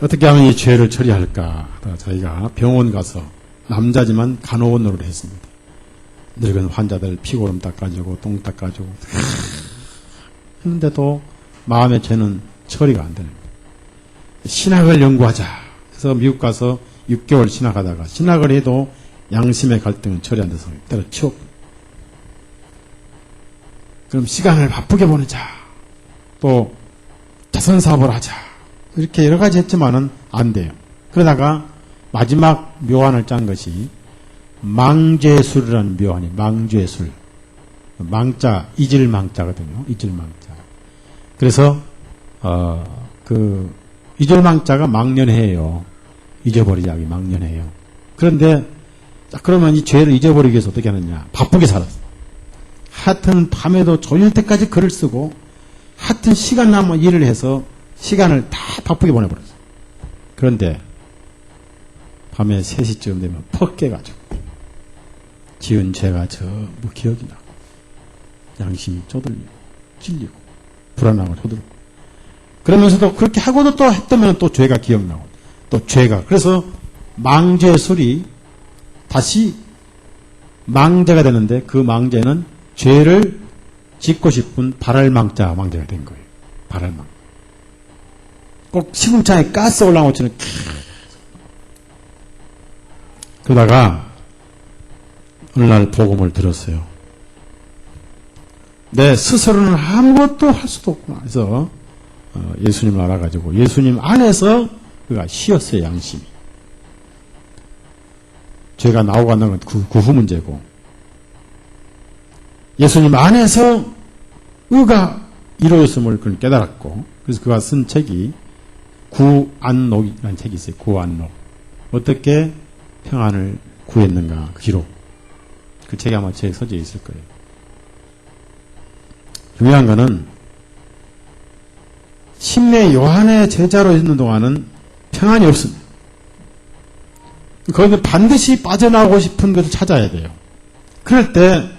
어떻게 하면 이 죄를 처리할까 자기가 병원 가서 남자지만 간호원으로 했습니다. 늙은 환자들 피고름 닦아주고 똥 닦아주고 했는데도 마음의 죄는 처리가 안 되는 거예요. 신학을 연구하자. 그래서 미국 가서 6개월 신학하다가 신학을 해도 양심의 갈등은 처리 안 돼서 때려치워. 그럼 시간을 바쁘게 보내자. 또 자선사업을 하자. 이렇게 여러 가지 했지만은 안 돼요. 그러다가 마지막 묘안을 짠 것이 망죄술이라는 묘안이 망죄술. 망자, 잊을망자거든요. 잊을망자. 그래서 잊을망자가 망년해요. 잊어버리자, 망년해요. 그런데 그러면 이 죄를 잊어버리기 위해서 어떻게 하느냐? 바쁘게 살았어. 하여튼 밤에도 졸릴 때까지 글을 쓰고 하여튼 시간 나면 일을 해서 시간을 다 바쁘게 보내버렸어. 그런데 밤에 3시쯤 되면 퍽 깨가지고 지은 죄가 전부 기억이 나고 양심이 쪼들리고 찔리고 불안하고 쪼들고 그러면서도 그렇게 하고도 또 했다면 또 죄가 기억나고 또 죄가 그래서 망죄술이 다시 망죄가 되는데 그 망죄는 죄를 짓고 싶은 발할망자 망죄가 된 거예요. 발할망. 꼭 시궁창에 가스 올라온 것처럼 그러다가 어느 날 복음을 들었어요. 내 스스로는 아무것도 할 수도 없구나. 그래서 예수님을 알아가지고 예수님 안에서 그가 쉬었어요. 양심이. 죄가 나오고 안 나오는 건 그 후 문제고 예수님 안에서 의가 이루어졌음을 그는 깨달았고 그래서 그가 쓴 책이 구안록이라는 책이 있어요. 구안록. 어떻게 평안을 구했는가 그 기록. 그 책이 아마 제 서재에 있을 거예요. 중요한 거는 침례 요한의 제자로 있는 동안은 평안이 없습니다. 거기서 반드시 빠져나오고 싶은 것을 찾아야 돼요. 그럴 때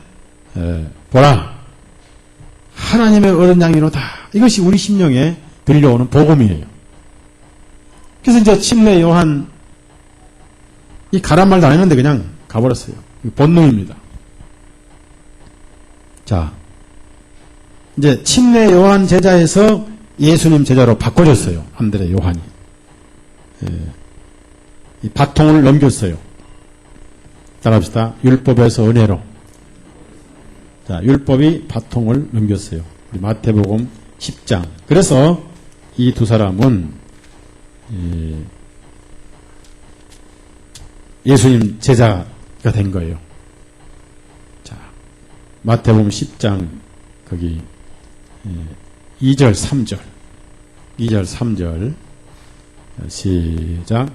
보라 하나님의 어린 양이로다. 이것이 우리 심령에 들려오는 복음이에요. 그래서 이제 침례 요한 이 가란 말도 안 했는데 그냥 가버렸어요. 본능입니다. 자, 이제 침례 요한 제자에서 예수님 제자로 바꿔줬어요. 안드레 요한이. 이 바통을 넘겼어요. 따라합시다. 율법에서 은혜로. 자, 율법이 바통을 넘겼어요. 우리 마태복음 10장. 그래서 이 두 사람은 예수님 제자가 된 거예요. 자, 마태복음 10장 거기 2절 3절 2절 3절 시작.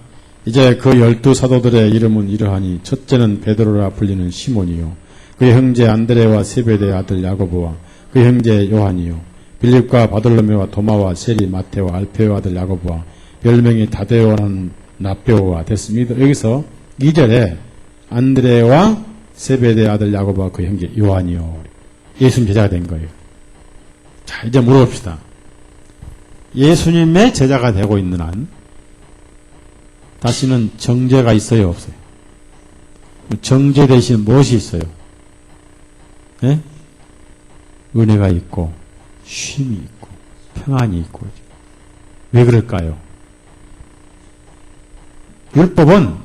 이제 그 12사도들의 이름은 이러하니 첫째는 베드로라 불리는 시몬이요 그의 형제 안드레와 세베대의 아들 야고보와 그의 형제 요한이요 빌립과 바돌로메와 도마와 세리 마테와 알페오 아들 야고보와 별명이 다데오라는 나페오가 됐습니다. 여기서 2절에 안드레와 세베대의 아들 야고보와 그 형제 요한이요 예수님 제자가 된 거예요. 자, 이제 물어봅시다. 예수님의 제자가 되고 있는 한 다시는 정죄가 있어요, 없어요? 정죄 대신 무엇이 있어요? 네? 은혜가 있고 쉼이 있고 평안이 있고. 왜 그럴까요? 율법은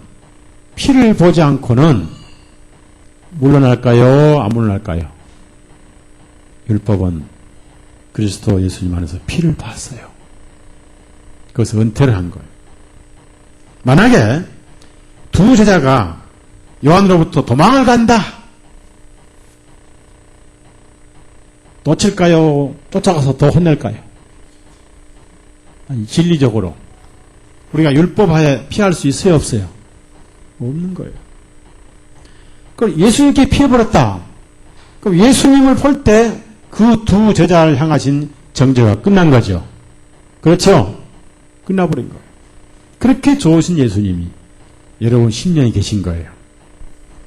피를 보지 않고는 물러날까요? 안 물러날까요? 율법은 그리스도 예수님 안에서 피를 봤어요. 그것을 은퇴를 한 거예요. 만약에 두 제자가 요한으로부터 도망을 간다. 놓칠까요? 쫓아가서 더 혼낼까요? 아니, 진리적으로 우리가 율법하에 피할 수 있어요? 없어요? 없는 거예요. 그럼 예수님께 피해버렸다. 그럼 예수님을 볼 때 그 두 제자를 향하신 정죄가 끝난 거죠. 그렇죠? 끝나버린 거예요. 그렇게 좋으신 예수님이 여러분 10년이 계신 거예요.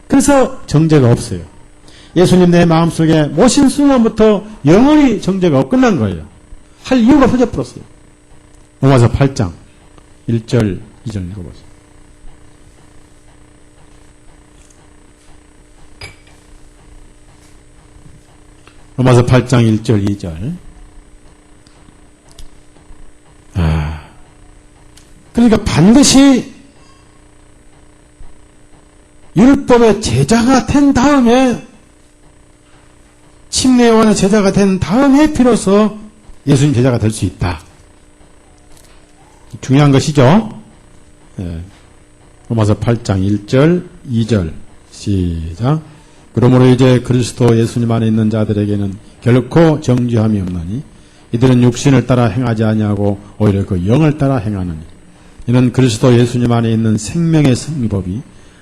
그래서 정죄가 없어요. 예수님 내 마음속에 모신 순간부터 영원히 정죄가 끝난 거예요. 할 이유가 퍼져버렸어요. 로마서 8장 1절 2절 읽어보세요. 로마서 8장 1절 2절. 그러니까 반드시 율법의 제자가 된 다음에, 침례요한의 제자가 된 다음에 비로소 예수님 제자가 될 수 있다. 중요한 것이죠. 로마서 8장 1절 2절 시작. 그러므로 이제 그리스도 예수님 안에 있는 자들에게는 결코 정죄함이 없나니 이들은 육신을 따라 행하지 아니하고 오히려 그 영을 따라 행하느니 이는 그리스도 예수님 안에 있는 생명의 성법이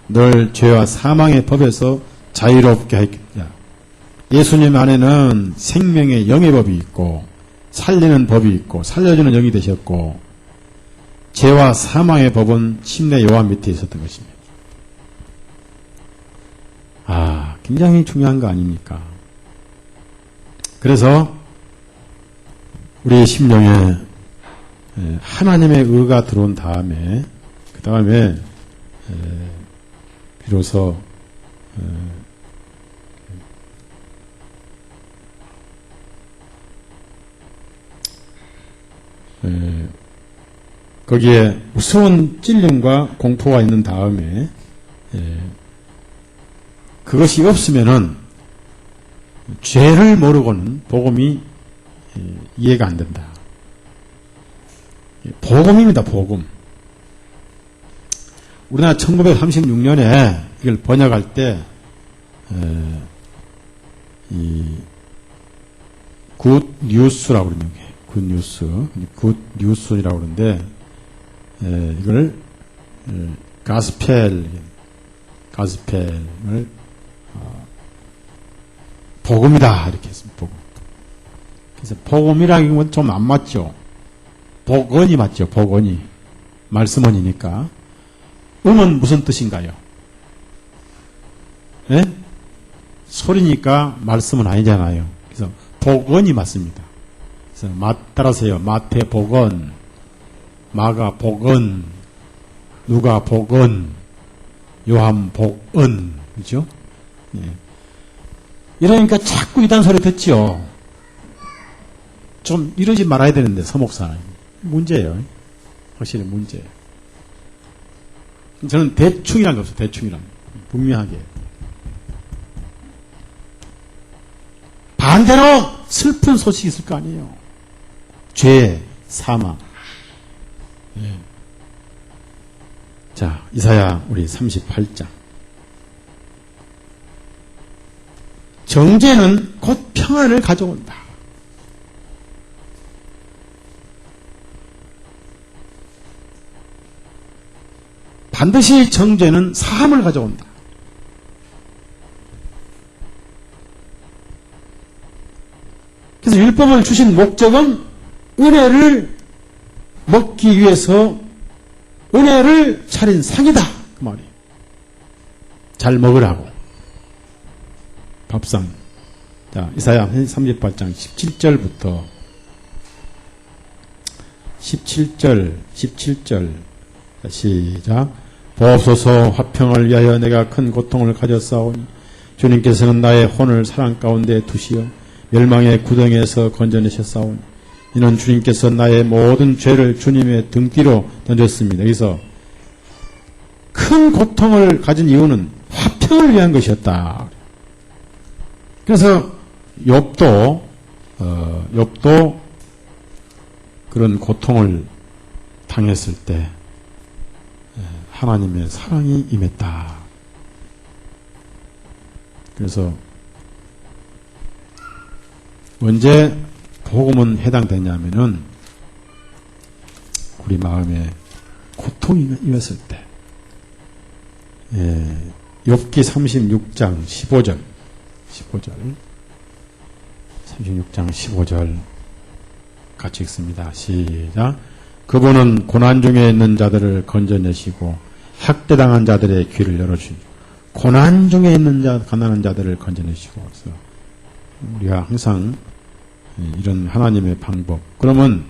늘 죄와 사망의 법에서 자유롭게 하였다. 예수님 안에는 생명의 영의 법이 있고 살리는 법이 있고 살려주는 영이 되셨고, 죄와 사망의 법은 침례 요한 밑에 있었던 것입니다. 굉장히 중요한 거 아닙니까? 그래서 우리의 심령에 하나님의 의가 들어온 다음에, 그 다음에 비로소 거기에 무서운 찔림과 공포가 있는 다음에 그것이 없으면은 죄를 모르고는 복음이 이해가 안 된다. 복음입니다. 복음. 우리나라 1936년에 이걸 번역할 때 굿 뉴스라고 그러는 게 굿 뉴스라고 그러는데, 이걸 가스펠을 복음이다 이렇게 했습니다. 복음. 그래서 복음이라는 건 좀 안 맞죠. 복언이 맞죠. 복언이 말씀언이니까. 음은 무슨 뜻인가요? 네? 소리니까 말씀은 아니잖아요. 그래서 복언이 맞습니다. 그래서 따라서요. 마태복음, 마가복음, 누가복음, 요한복음, 그죠? 네. 이러니까 자꾸 이단 소리 듣지요. 좀 이러지 말아야 되는데, 서목사는. 문제예요. 확실히 문제예요. 저는 대충이란 게 없어요. 대충이란. 분명하게. 반대로 슬픈 소식이 있을 거 아니에요. 죄, 사망. 네. 자, 이사야 우리 38장. 정죄는 곧 평안을 가져온다. 반드시 정죄는 사함을 가져온다. 그래서 율법을 주신 목적은 은혜를 먹기 위해서 은혜를 차린 상이다. 그 말이에요. 잘 먹으라고. 밥상. 자, 이사야 38장 17절부터 17절 시작. 보옵소서, 화평을 위하여 내가 큰 고통을 가졌사오니 주님께서는 나의 혼을 사랑 가운데 두시어 멸망의 구덩이에서 건져내셨사오니 이는 주님께서 나의 모든 죄를 주님의 등뒤로 던졌습니다. 여기서 큰 고통을 가진 이유는 화평을 위한 것이었다. 그래서 욥도 그런 고통을 당했을 때 하나님의 사랑이 임했다. 그래서 언제 복음은 해당되냐면은 우리 마음에 고통이 임했을 때. 욥기 36장 15절 36장 15절 같이 읽습니다. 시작. 그분은 고난 중에 있는 자들을 건져내시고 학대당한 자들의 귀를 열어주시고 고난 중에 있는 가난한 자들을 건져내시고. 그래서 우리가 항상 이런 하나님의 방법. 그러면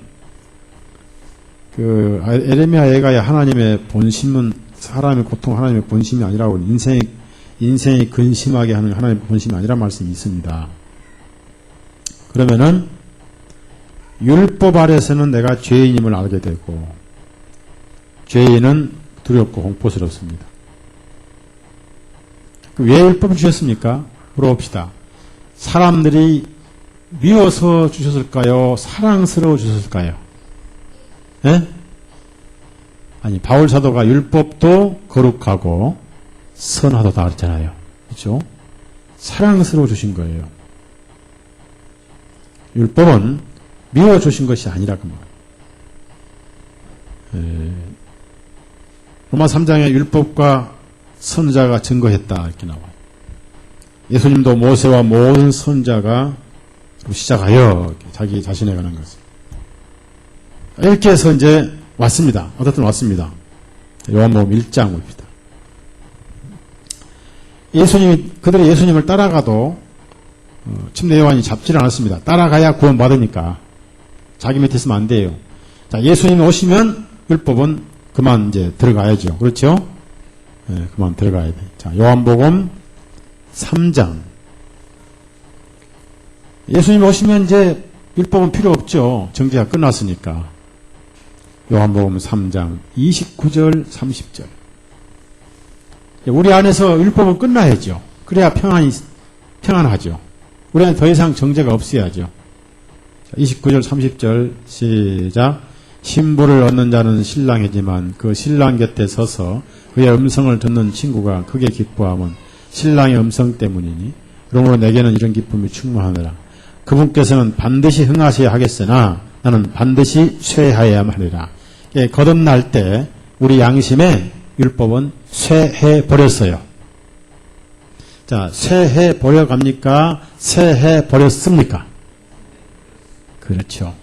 그 에레미야 예가야 하나님의 본심은 사람의 고통 하나님의 본심이 아니라고, 인생이 근심하게 하는 하나님의 본심이 아니란 말씀이 있습니다. 그러면은 율법 아래서는 내가 죄인임을 알게 되고 죄인은 두렵고 공포스럽습니다. 왜 율법을 주셨습니까? 물어봅시다. 사람들이 미워서 주셨을까요? 사랑스러워 주셨을까요? 예? 아니, 바울 사도가 율법도 거룩하고 선하도다 그랬잖아요. 그렇죠? 사랑스러워 주신 거예요. 율법은 미워 주신 것이 아니라 그 말. 로마 3장에 율법과 선자가 증거했다 이렇게 나와요. 예수님도 모세와 모든 선자가 시작하여 자기 자신에 관한 것을 이렇게 해서 이제 왔습니다. 어쨌든 왔습니다. 요한복음 1장 봅시다. 그들이 예수님을 따라가도 침례 요한이 잡지를 않았습니다. 따라가야 구원받으니까 자기 밑에 있으면 안 돼요. 자, 예수님 오시면 율법은 그만 이제 들어가야죠. 그렇죠? 네, 그만 들어가야 돼. 자, 요한복음 3장. 예수님 오시면 이제 율법은 필요 없죠. 정죄가 끝났으니까. 요한복음 3장 29절 30절. 우리 안에서 율법은 끝나야죠. 그래야 평안하죠. 우리 안에 더 이상 정죄가 없어야죠. 29절 30절 시작. 신부를 얻는 자는 신랑이지만 그 신랑 곁에 서서 그의 음성을 듣는 친구가 크게 기뻐함은 신랑의 음성 때문이니 그러므로 내게는 이런 기쁨이 충만하더라. 그분께서는 반드시 흥하셔야 하겠으나 나는 반드시 쇠하여야만 하리라. 거듭날 때 우리 양심에 율법은 쇠해 버렸어요. 자, 쇠해 버려 갑니까? 쇠해 버렸습니까? 그렇죠.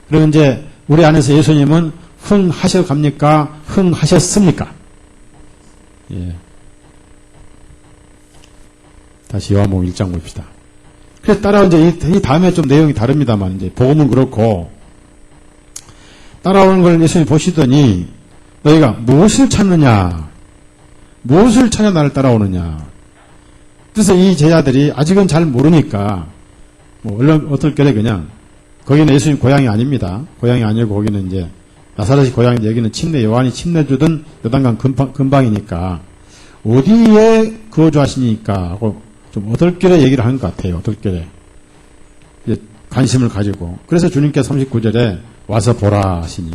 그리고 이제 우리 안에서 예수님은 흥하셔 갑니까? 흥하셨습니까? 예. 다시 요한복음 1장 봅시다. 그래서 따라 이제 이 다음에 좀 내용이 다릅니다만 이제 복음은 그렇고 따라오는 걸 예수님이 보시더니 너희가 무엇을 찾느냐? 무엇을 찾아 나를 따라오느냐? 그래서 이 제자들이 아직은 잘 모르니까 얼른 어떨게 그냥 거기는 예수님 고향이 아닙니다. 고향이 아니고 거기는 이제 나사렛이 고향인데 여기는 침례 요한이 침례 주던 요단강 근방이니까 어디에 거주하시니까 하고 좀 어떨결에 얘기를 하는 것 같아요. 어떨결에 관심을 가지고 그래서 주님께서 39절에 와서 보라 하시니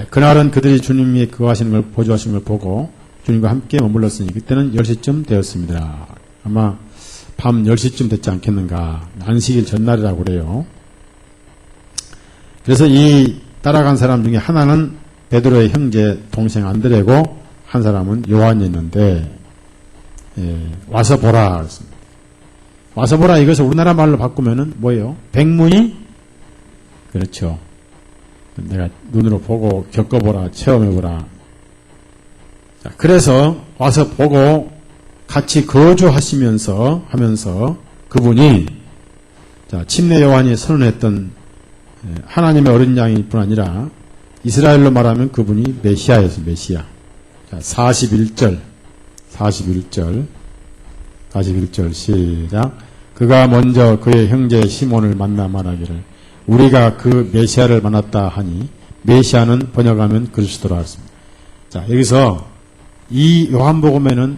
그날은 그들이 주님이 거하시는 걸 보조하시는 걸 보고 주님과 함께 머물렀으니 그때는 10시쯤 되었습니다. 아마 밤 10시쯤 됐지 않겠는가. 안식일 전날이라고 그래요. 그래서 이 따라간 사람 중에 하나는 베드로의 형제 동생 안드레고 한 사람은 요한이었는데 와서 보라 그랬습니다. 와서 보라 이것을 우리나라 말로 바꾸면은 뭐예요? 백문이 그렇죠. 내가 눈으로 보고 겪어보라 체험해보라. 자, 그래서 와서 보고 같이 거주하시면서 하면서 그분이 자, 침례 요한이 선언했던 하나님의 어린 양일 뿐 아니라 이스라엘로 말하면 그분이 메시아였어요. 메시아. 자, 41절 시작. 그가 먼저 그의 형제 시몬을 만나 말하기를 우리가 그 메시아를 만났다 하니 메시아는 번역하면 그리스도라 했습니다. 자, 여기서 이 요한복음에는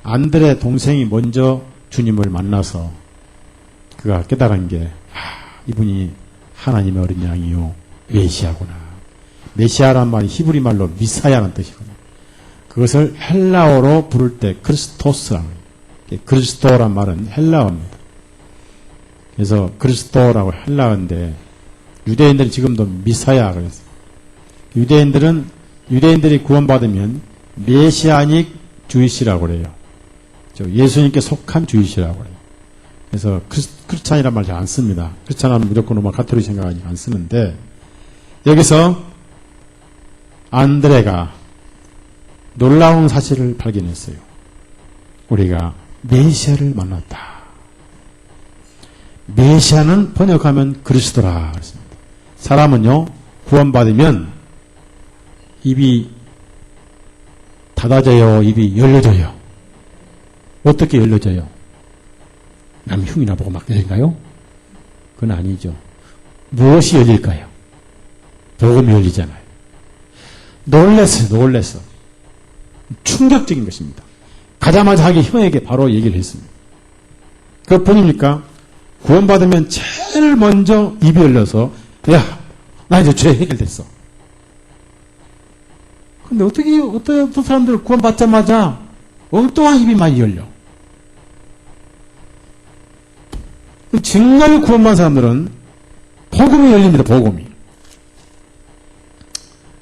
안드레 동생이 먼저 주님을 만나서 그가 깨달은 게 이분이 하나님의 어린 양이요 메시아구나. 메시아란 말이 히브리 말로 미사야라는 뜻이거든요. 그것을 헬라어로 부를 때 크리스토스라는 거예요. 그리스도란 말은 헬라어입니다. 그래서 그리스도라고 헬라어인데 유대인들이 지금도 미사야 그랬어요. 유대인들이 구원받으면 메시아닉 주이시라고 그래요. 예수님께 속한 주이시라고 그래요. 그래서 크리스찬이란 말 잘 안 씁니다. 크리스찬하면 무조건 로마 가톨릭 생각하니까 안 쓰는데 여기서 안드레가 놀라운 사실을 발견했어요. 우리가 메시아를 만났다. 메시아는 번역하면 그리스도라 그랬습니다. 사람은요 구원받으면 입이 닫아져요, 입이 열려져요. 어떻게 열려져요? 남 흉이나 보고 막 열릴까요? 그건 아니죠. 무엇이 열릴까요? 복음이 열리잖아요. 놀랬어. 충격적인 것입니다. 가자마자 자기 형에게 바로 얘기를 했습니다. 그 본입니까? 구원받으면 제일 먼저 입이 열려서, 야, 나 이제 죄 해결됐어. 근데 어떤 사람들은 구원받자마자 엉뚱한 입이 많이 열려. 정말 구원받은 사람들은 복음이 열립니다, 복음이.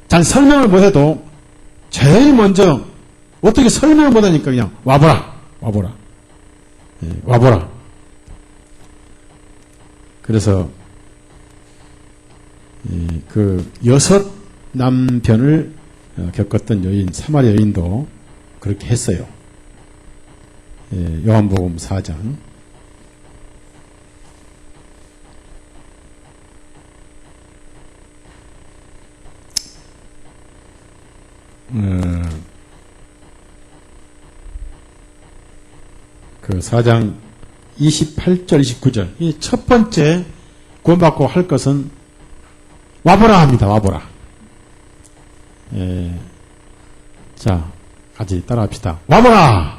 잘 설명을 못해도 제일 먼저 어떻게 설명을 못하니까 그냥 와보라. 예, 와보라. 그래서 그 6 남편을 겪었던 여인, 사마리아 여인도 그렇게 했어요. 예, 요한복음 4장. 그 4장 28절, 29절. 이 첫 번째 구원받고 할 것은 와보라 합니다. 와보라. 예. 자, 같이 따라합시다. 와보라!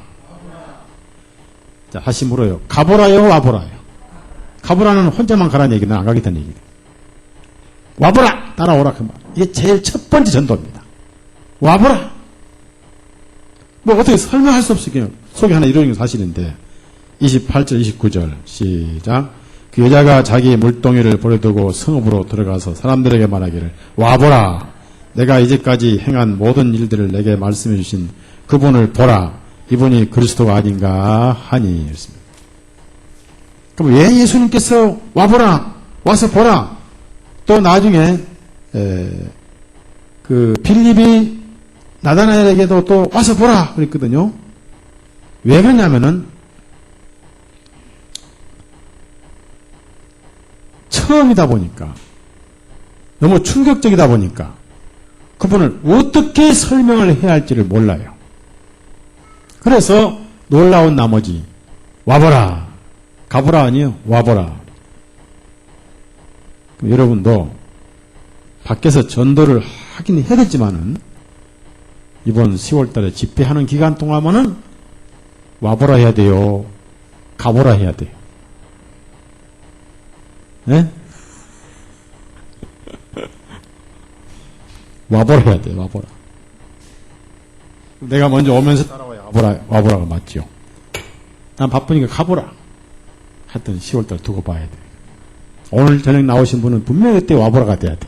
자, 다시 물어요. 가보라요, 와보라요? 가보라는 혼자만 가라는 얘기는 안 가겠다는 얘기예요. 와보라! 따라오라. 그 말. 이게 제일 첫 번째 전도입니다. 와보라! 뭐 어떻게 설명할 수 없이 그냥 속에 하나 이루어진 게 사실인데 28절 29절 시작. 그 여자가 자기 물동이를 버려두고 성읍으로 들어가서 사람들에게 말하기를 와보라 내가 이제까지 행한 모든 일들을 내게 말씀해 주신 그분을 보라 이분이 그리스도가 아닌가 하니 이랬습니다. 그럼 왜 예수님께서 와보라 와서 보라 또 나중에 그 빌립이 나다나엘에게도 또 와서 보라 그랬거든요. 왜 그러냐면은 처음이다 보니까 너무 충격적이다 보니까 그분을 어떻게 설명을 해야 할지를 몰라요. 그래서 놀라운 나머지 와보라 가보라 아니요 와보라. 여러분도 밖에서 전도를 하긴 해야겠지만은 이번 10월달에 집회하는 기간 동안은 와보라 해야 돼요. 가보라 해야 돼요. 네? 와보라 해야 돼요. 와보라. 내가 먼저 오면서 따라와야 와보라가 맞죠. 난 바쁘니까 가보라. 하여튼 10월달 두고 봐야 돼. 오늘 저녁 나오신 분은 분명히 그때 와보라가 돼야 돼.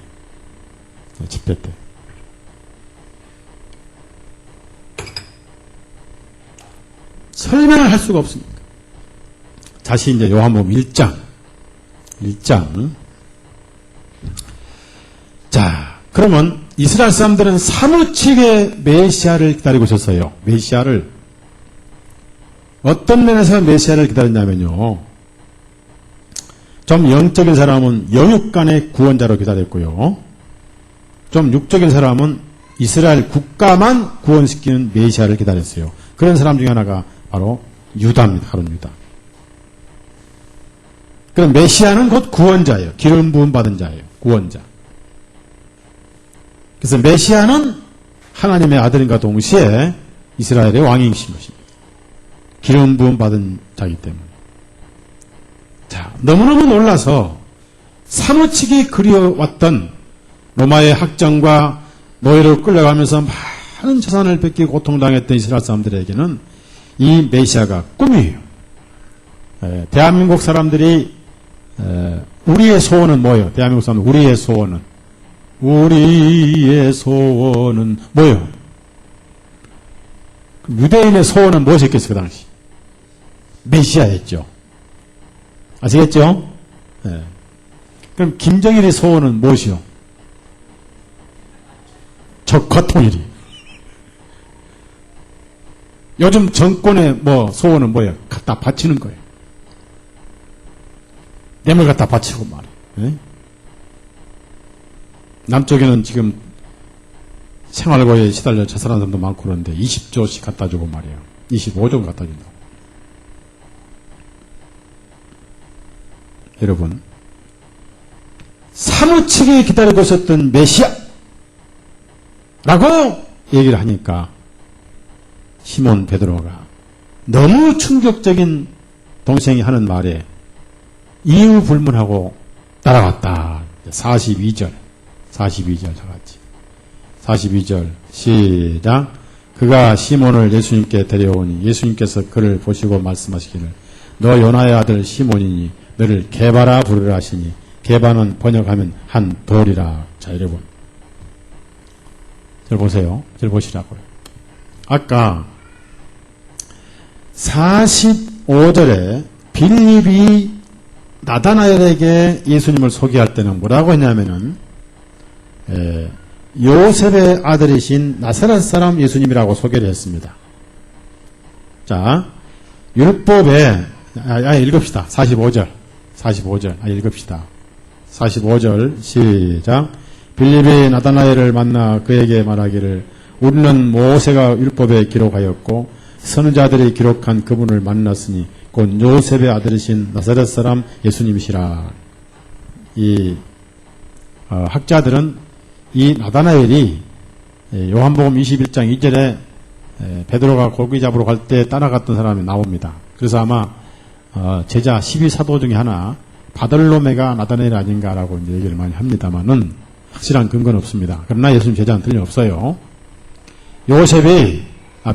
집회 때. 설명을 할 수가 없습니다. 다시 이제 요한복음 1장. 자, 그러면 이스라엘 사람들은 사무치게 메시아를 기다리고 있었어요. 메시아를. 어떤 면에서 메시아를 기다렸냐면요. 좀 영적인 사람은 영육간의 구원자로 기다렸고요. 좀 육적인 사람은 이스라엘 국가만 구원시키는 메시아를 기다렸어요. 그런 사람 중에 하나가 바로 유다입니다. 가룟 유다. 그럼 메시아는 곧 구원자예요. 기름 부음 받은 자예요. 구원자. 그래서 메시아는 하나님의 아들인가 동시에 이스라엘의 왕이신 것입니다. 기름 부음 받은 자이기 때문에. 자, 너무너무 놀라서 사무치게 그리워왔던 로마의 학정과 노예로 끌려가면서 많은 재산을 뺏기고 고통당했던 이스라엘 사람들에게는 이 메시아가 꿈이에요. 대한민국 사람들이 우리의 소원은 뭐예요? 대한민국 사람들 우리의 소원은 뭐예요? 유대인의 소원은 무엇이었겠어요? 그 당시 메시아였죠. 아시겠죠? 네. 그럼 김정일의 소원은 무엇이요? 적화 통일이. 요즘 정권의 소원은 뭐예요? 갖다 바치는 거예요. 뇌물 갖다 바치고 말이에요. 네? 남쪽에는 지금 생활고에 시달려 자살하는 사람도 많고 그러는데 20조씩 갖다 주고 말이에요. 25조 갖다 준다고. 여러분, 사무치게 기다리고 있었던 메시아! 라고 얘기를 하니까 시몬 베드로가 너무 충격적인 동생이 하는 말에 이유 불문하고 따라갔다. 42절 다 같이. 42절 시작. 그가 시몬을 예수님께 데려오니 예수님께서 그를 보시고 말씀하시기를 너 요나의 아들 시몬이니 너를 게바라 부르라 하시니 게바는 번역하면 한 돌이라. 자, 여러분, 절 보세요. 절 보시라고요. 아까 45절에 빌립이 나다나엘에게 예수님을 소개할 때는 뭐라고 했냐면은 요셉의 아들이신 나사렛 사람 예수님이라고 소개를 했습니다. 자, 율법에 읽읍시다. 45절 읽읍시다. 45절 시작. 빌립이 나다나엘을 만나 그에게 말하기를 우리는 모세가 율법에 기록하였고 선지자들이 기록한 그분을 만났으니 곧 요셉의 아들이신 나사렛 사람 예수님이시라. 이 학자들은 이 나다나엘이 요한복음 21장 2절에 베드로가 고기 잡으러 갈 때 따라갔던 사람이 나옵니다. 그래서 아마 제자 12사도 중에 하나 바들로메가 나다나엘 아닌가라고 이제 얘기를 많이 합니다만은 확실한 근거는 없습니다. 그러나 예수님 제자는 틀림없어요. 요셉이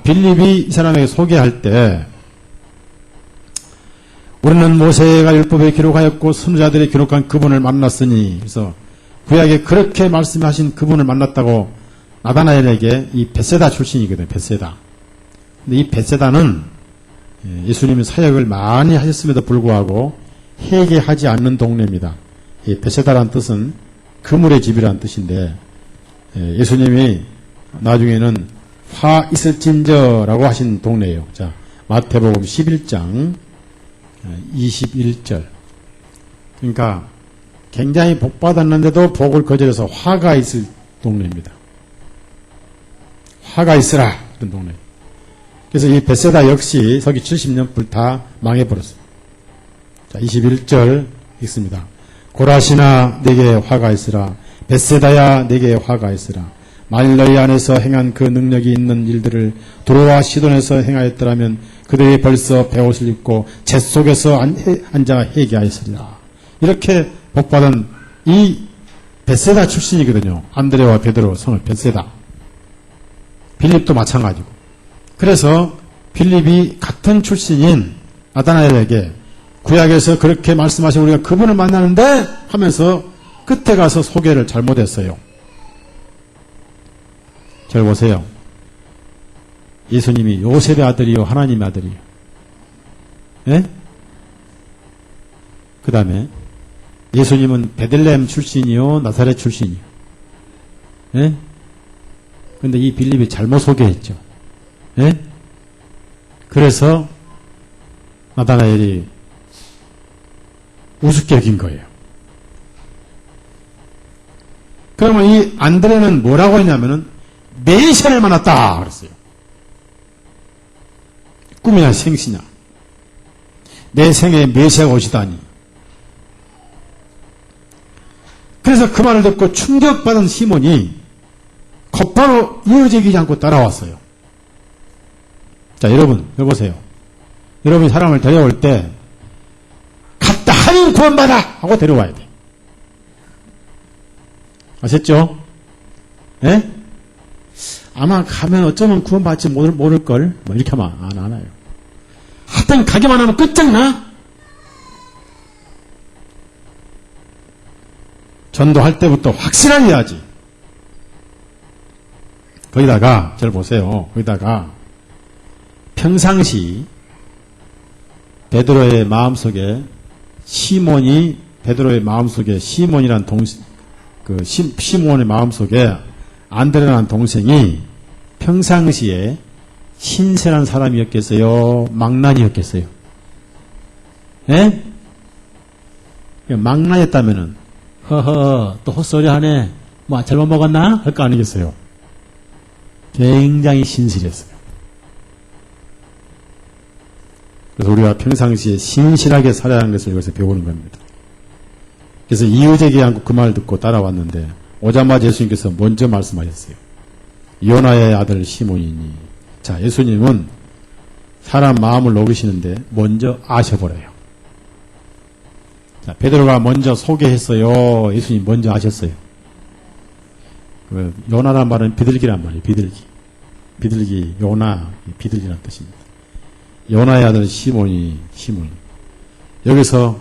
빌립이 이 사람에게 소개할 때 우리는 모세가 율법에 기록하였고 선지자들이 기록한 그분을 만났으니, 그래서 구약에 그렇게 말씀하신 그분을 만났다고 나다나엘에게, 이 벳세다 출신이거든요. 벳세다. 근데 이 벳세다는 예수님이 사역을 많이 하셨음에도 불구하고 회개하지 않는 동네입니다. 이 벳세다라는 뜻은 그물의 집이라는 뜻인데 예수님이 나중에는 화 있을진저라고 하신 동네예요. 자, 마태복음 11장 21절. 그러니까 굉장히 복받았는데도 복을 거절해서 화가 있을 동네입니다. 화가 있으라 그런 동네. 그래서 이 벳세다 역시 서기 70년 불타 망해버렸어요. 자, 21절 읽습니다. 고라시나 내게 화가 있으라. 벳세다야 내게 화가 있으라. 만일 너희 안에서 행한 그 능력이 있는 일들을 두로와 시돈에서 행하였더라면 그들이 벌써 베옷을 입고 재 속에서 앉아 회개하였으리라. 이렇게 복받은 이 벳세다 출신이거든요. 안드레와 베드로 성을 벳세다. 빌립도 마찬가지고. 그래서 빌립이 같은 출신인 나다나엘에게 구약에서 그렇게 말씀하신 우리가 그분을 만나는데 하면서 끝에 가서 소개를 잘못했어요. 잘 보세요. 예수님이 요셉의 아들이요 하나님의 아들이요. 예? 그 다음에 예수님은 베들레헴 출신이요 나사렛 출신이요. 예? 근데 이 빌립이 잘못 소개했죠. 예? 그래서 나다나엘이 우습게 여긴 거예요. 그러면 이 안드레는 뭐라고 했냐면은 메시아를 만났다 그랬어요. 꿈이나 생시냐. 내 생에 메시아가 오시다니. 그래서 그 말을 듣고 충격받은 시몬이 곧바로 이어지지 않고 따라왔어요. 자, 여러분 보세요. 여러분이 사람을 데려올 때 갔다 하면 구원받아 하고 데려와야 돼. 아셨죠? 예? 아마 가면 어쩌면 구원받지 모를걸? 뭐 이렇게 하면 안 하나요? 하여튼 가기만 하면 끝장나? 전도할 때부터 확실하게 해야지. 거기다가, 잘 보세요. 거기다가 평상시 베드로의 마음속에 시몬이, 베드로의 마음속에 시몬이란 시몬의 마음속에 안드레라는 동생이 평상시에 신세란 사람이었겠어요? 망난이었겠어요? 예? 망난이었다면은 허허 또 헛소리 하네 뭐 잘못 먹었나? 할 거 아니겠어요? 굉장히 신실했어요. 그래서 우리가 평상시에 신실하게 살아야 하는 것을 여기서 배우는 겁니다. 그래서 이의제기 않고 그 말을 듣고 따라왔는데 오자마자 예수님께서 먼저 말씀하셨어요. 요나의 아들 시몬이니. 자, 예수님은 사람 마음을 녹이시는데 먼저 아셔버려요. 자, 베드로가 먼저 소개했어요. 예수님 먼저 아셨어요. 그 요나란 말은 비둘기란 말이에요. 비둘기. 비둘기, 요나, 비둘기란 뜻입니다. 요나의 아들 시몬이, 시몬. 여기서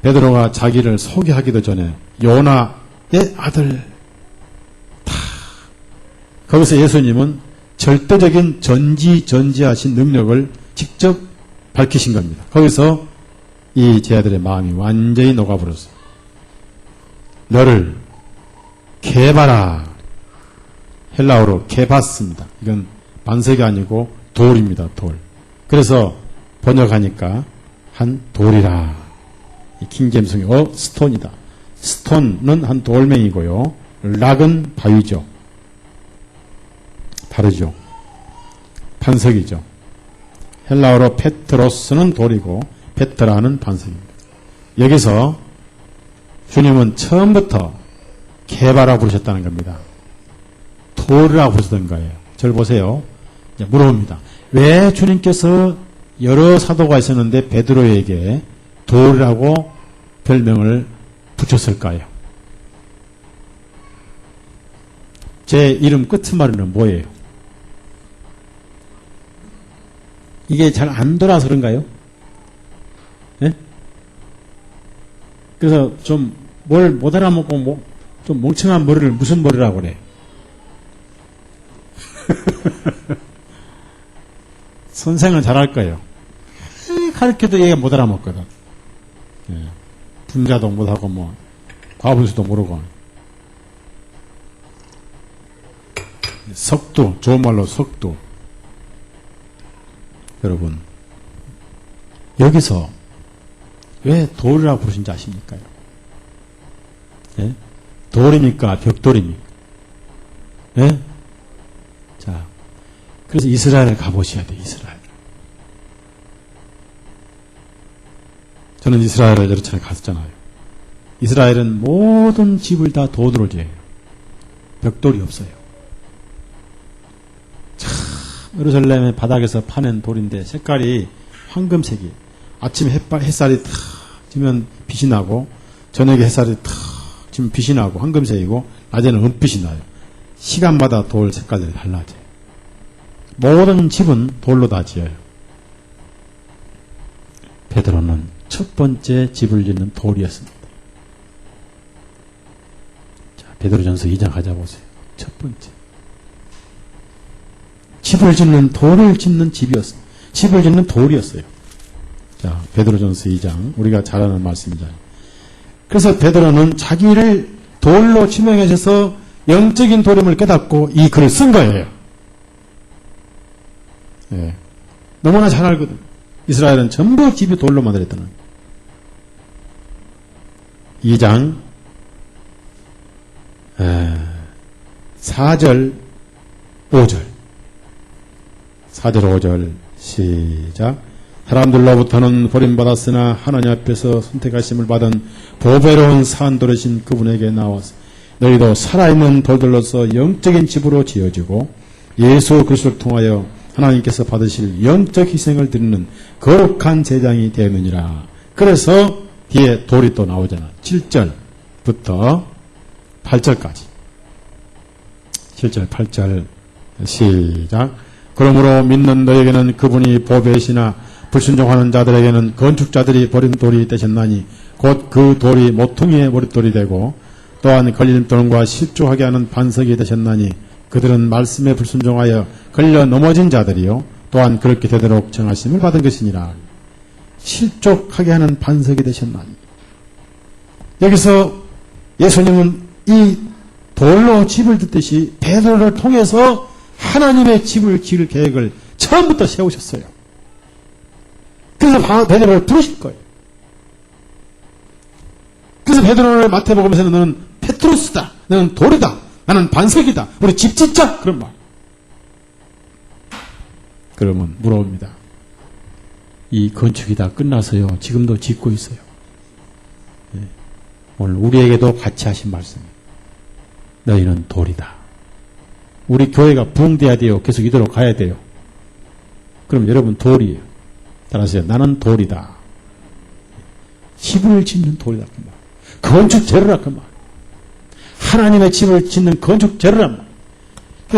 베드로가 자기를 소개하기도 전에 요나의 아들 다. 거기서 예수님은 절대적인 전지전지하신 능력을 직접 밝히신 겁니다. 거기서 이 제 아들의 마음이 완전히 녹아버렸어요. 너를 개바라. 헬라어로 개바스입니다. 이건 반석이 아니고 돌입니다. 돌. 그래서 번역하니까 한 돌이라. 킹제임스성이 스톤이다. 스톤은 한 돌멩이고요. 락은 바위죠. 다르죠. 반석이죠. 헬라어로 페트로스는 돌이고 페트라는 반석입니다. 여기서 주님은 처음부터 개바라 부르셨다는 겁니다. 돌이라 부르셨던 거예요. 저를 보세요. 물어봅니다. 왜 주님께서 여러 사도가 있었는데 베드로에게 돌이라고 별명을 붙였을까요? 제 이름 끝말은 뭐예요? 이게 잘 안 돌아서 그런가요? 네? 그래서 좀 뭘 못 알아먹고 좀 멍청한 머리를 무슨 머리라고 그래? 선생은 잘할 거예요. 가르쳐도 얘가 못 알아먹거든. 예. 분자도 못하고 과분수도 모르고. 석두, 좋은 말로 석두. 여러분, 여기서 왜 돌이라고 부르신지 아십니까? 예? 돌입니까? 벽돌입니까? 예? 자, 그래서 이스라엘에 가보셔야 돼요, 이스라엘. 저는 이스라엘에 여러 차례 갔었잖아요. 이스라엘은 모든 집을 다 돌으로 지어요. 벽돌이 없어요. 참, 예루살렘의 바닥에서 파낸 돌인데 색깔이 황금색이. 아침에 햇살이 탁 지면 빛이 나고, 저녁에 햇살이 탁 지면 빛이 나고, 황금색이고, 낮에는 은빛이 나요. 시간마다 돌 색깔들이 달라져요. 모든 집은 돌로 다 지어요. 베드로는 첫 번째 집을 짓는 돌이었습니다. 자, 베드로전서 2장 가져보세요. 첫 번째. 집을 짓는 돌을 짓는 집이었어요. 집을 짓는 돌이었어요. 자, 베드로전서 2장 우리가 잘 아는 말씀이잖아요. 그래서 베드로는 자기를 돌로 지명하셔서 영적인 돌임을 깨닫고 이 글을 쓴 거예요. 예. 너무나 잘 알거든. 이스라엘은 전부 집이 돌로 만들었다는 거예요. 2장 4절 5절 4절 5절 시작. 사람들로부터는 버림받았으나 하나님 앞에서 선택하심을 받은 보배로운 산돌이신 그분에게 나와서 너희도 살아있는 돌들로서 영적인 집으로 지어지고 예수 그리스도를 통하여 하나님께서 받으실 영적 희생을 드리는 거룩한 제장이 되느니라. 그래서 뒤에 돌이 또 나오잖아. 7절부터 8절까지. 7절, 8절 시작. 그러므로 믿는 너에게는 그분이 보배시나 불순종하는 자들에게는 건축자들이 버린 돌이 되셨나니 곧 그 돌이 모퉁이의 머릿돌이 되고 또한 걸림돌과 실족하게 하는 반석이 되셨나니 그들은 말씀에 불순종하여 걸려 넘어진 자들이요 또한 그렇게 되도록 정하심을 받은 것이니라. 실족하게 하는 반석이 되셨나니. 여기서 예수님은 이 돌로 집을 짓듯이 베드로를 통해서 하나님의 집을 지을 계획을 처음부터 세우셨어요. 그래서 베드로를 부르실 거예요. 그래서 베드로를 마태복음에서는 너는 페트로스다. 너는 돌이다. 나는 반석이다. 우리 집 짓자. 그런 말. 그러면 물어봅니다. 이 건축이 다 끝나서요. 지금도 짓고 있어요. 네. 오늘 우리에게도 같이 하신 말씀입니다. 너희는 돌이다. 우리 교회가 부흥돼야 돼요. 계속 이대로 가야 돼요. 그럼 여러분 돌이에요. 따라서 나는 돌이다. 집을 짓는 돌이다. 그 말. 건축재료라 그 말. 하나님의 집을 짓는 건축재료란 말.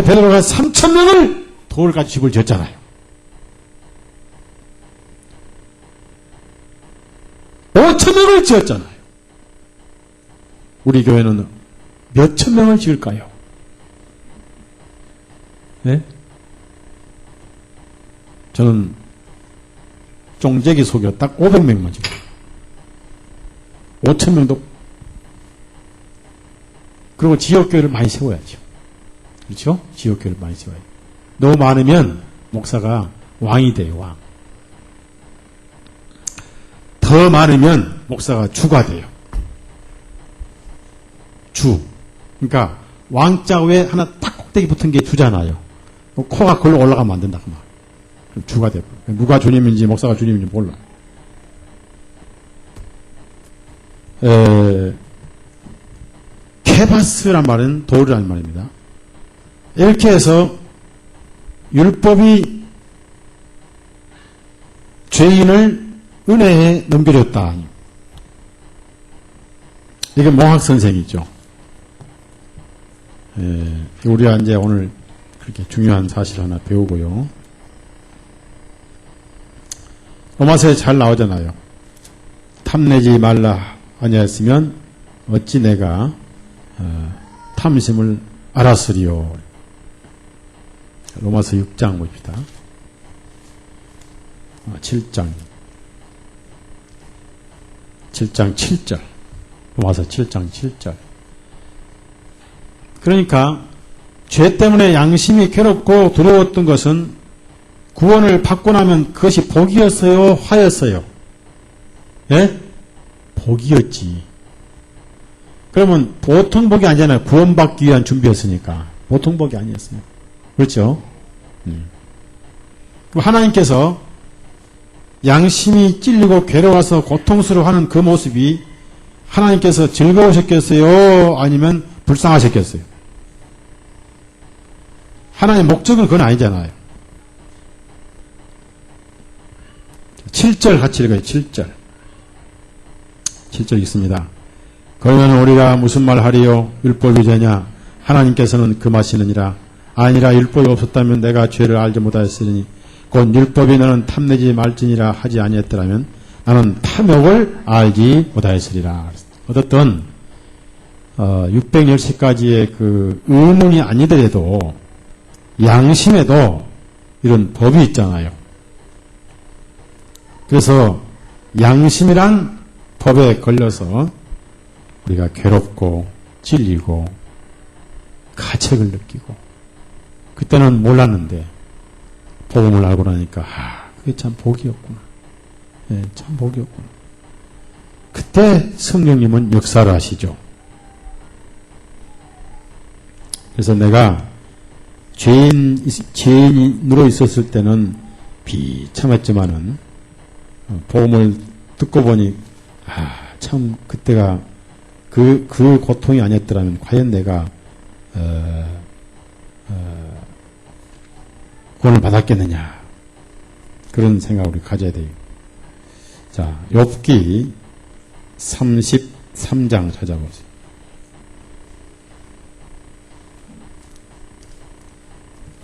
베드로가 3,000명을 돌 가지고 집을 지었잖아요. 5,000명을 지었잖아요. 우리 교회는 몇천 명을 지을까요? 네? 저는 쫑재기 속여 딱 500명만 지어요. 5,000명도. 그리고 지역교회를 많이 세워야죠. 그렇죠? 지역교회를 많이 세워야죠. 너무 많으면 목사가 왕이 돼요, 왕. 더 많으면 목사가 주가 돼요. 주. 그러니까 왕자 위에 하나 딱 꼭대기 붙은 게 주잖아요. 코가 그걸로 올라가면 안 된다. 그럼 주가 돼요. 누가 주님인지 목사가 주님인지 몰라. 케바스란 말은 돌이라는 말입니다. 이렇게 해서 율법이 죄인을 은혜에 넘겨줬다. 이게 몽학 선생이죠. 우리가 이제 오늘 그렇게 중요한 사실 하나 배우고요. 로마서에 잘 나오잖아요. 탐내지 말라 아니었으면 어찌 내가 탐심을 알았으리요. 로마서 6장 봅시다. 7장 7절. 로마서 7장 7절. 그러니까 죄 때문에 양심이 괴롭고 두려웠던 것은 구원을 받고 나면 그것이 복이었어요? 화였어요? 예? 복이었지. 그러면 보통 복이 아니잖아요. 구원받기 위한 준비였으니까. 보통 복이 아니었어요. 그렇죠? 하나님께서 양심이 찔리고 괴로워서 고통스러워하는 그 모습이 하나님께서 즐거우셨겠어요? 아니면 불쌍하셨겠어요? 하나님의 목적은 그건 아니잖아요. 7절 같이 읽어요. 7절. 7절 있습니다. 그러면 우리가 무슨 말 하리요? 율법이 죄냐? 하나님께서는 금하시느니라. 아니라 율법이 없었다면 내가 죄를 알지 못하였으니 곧 율법이 너는 탐내지 말지니라 하지 아니했더라면 나는 탐욕을 알지 못하였으리라. 어떻든 610가지의 그 의문이 아니더라도 양심에도 이런 법이 있잖아요. 그래서 양심이란 법에 걸려서 우리가 괴롭고 찔리고 가책을 느끼고 그때는 몰랐는데 복음을 알고 나니까 그게 참 복이었구나. 네, 참 복이었구나. 그때 성령님은 역사를 하시죠. 그래서 내가 죄인으로 있었을 때는 비참했지만은 복음을 듣고 보니 참 그때가 그 고통이 아니었더라면 과연 내가 구원을 받았겠느냐 그런 생각을 우리 가져야 돼요. 자, 욥기 33장 찾아보세요.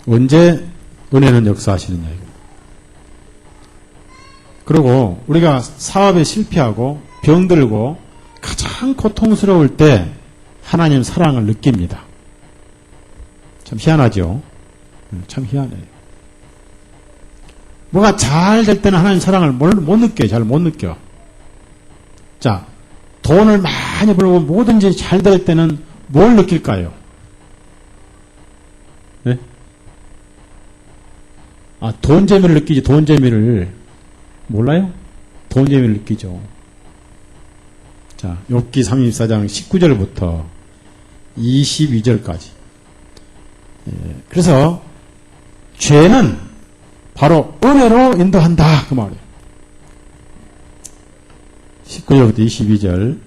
언제 은혜는 역사하시느냐 이거. 그리고 우리가 사업에 실패하고 병들고 가장 고통스러울 때 하나님 사랑을 느낍니다. 참 희한하죠? 참 희한해요. 뭐가 잘 될 때는 하나님 사랑을 못 느껴요. 잘 못 느껴. 자, 돈을 많이 벌고 뭐든지 잘 될 때는 뭘 느낄까요? 네? 돈 재미를 느끼지. 돈 재미를 몰라요? 돈 재미를 느끼죠. 자, 욥기 34장 19절부터 22절까지. 그래서 죄는 바로 은혜로 인도한다 그 말이에요. 19절부터 22절.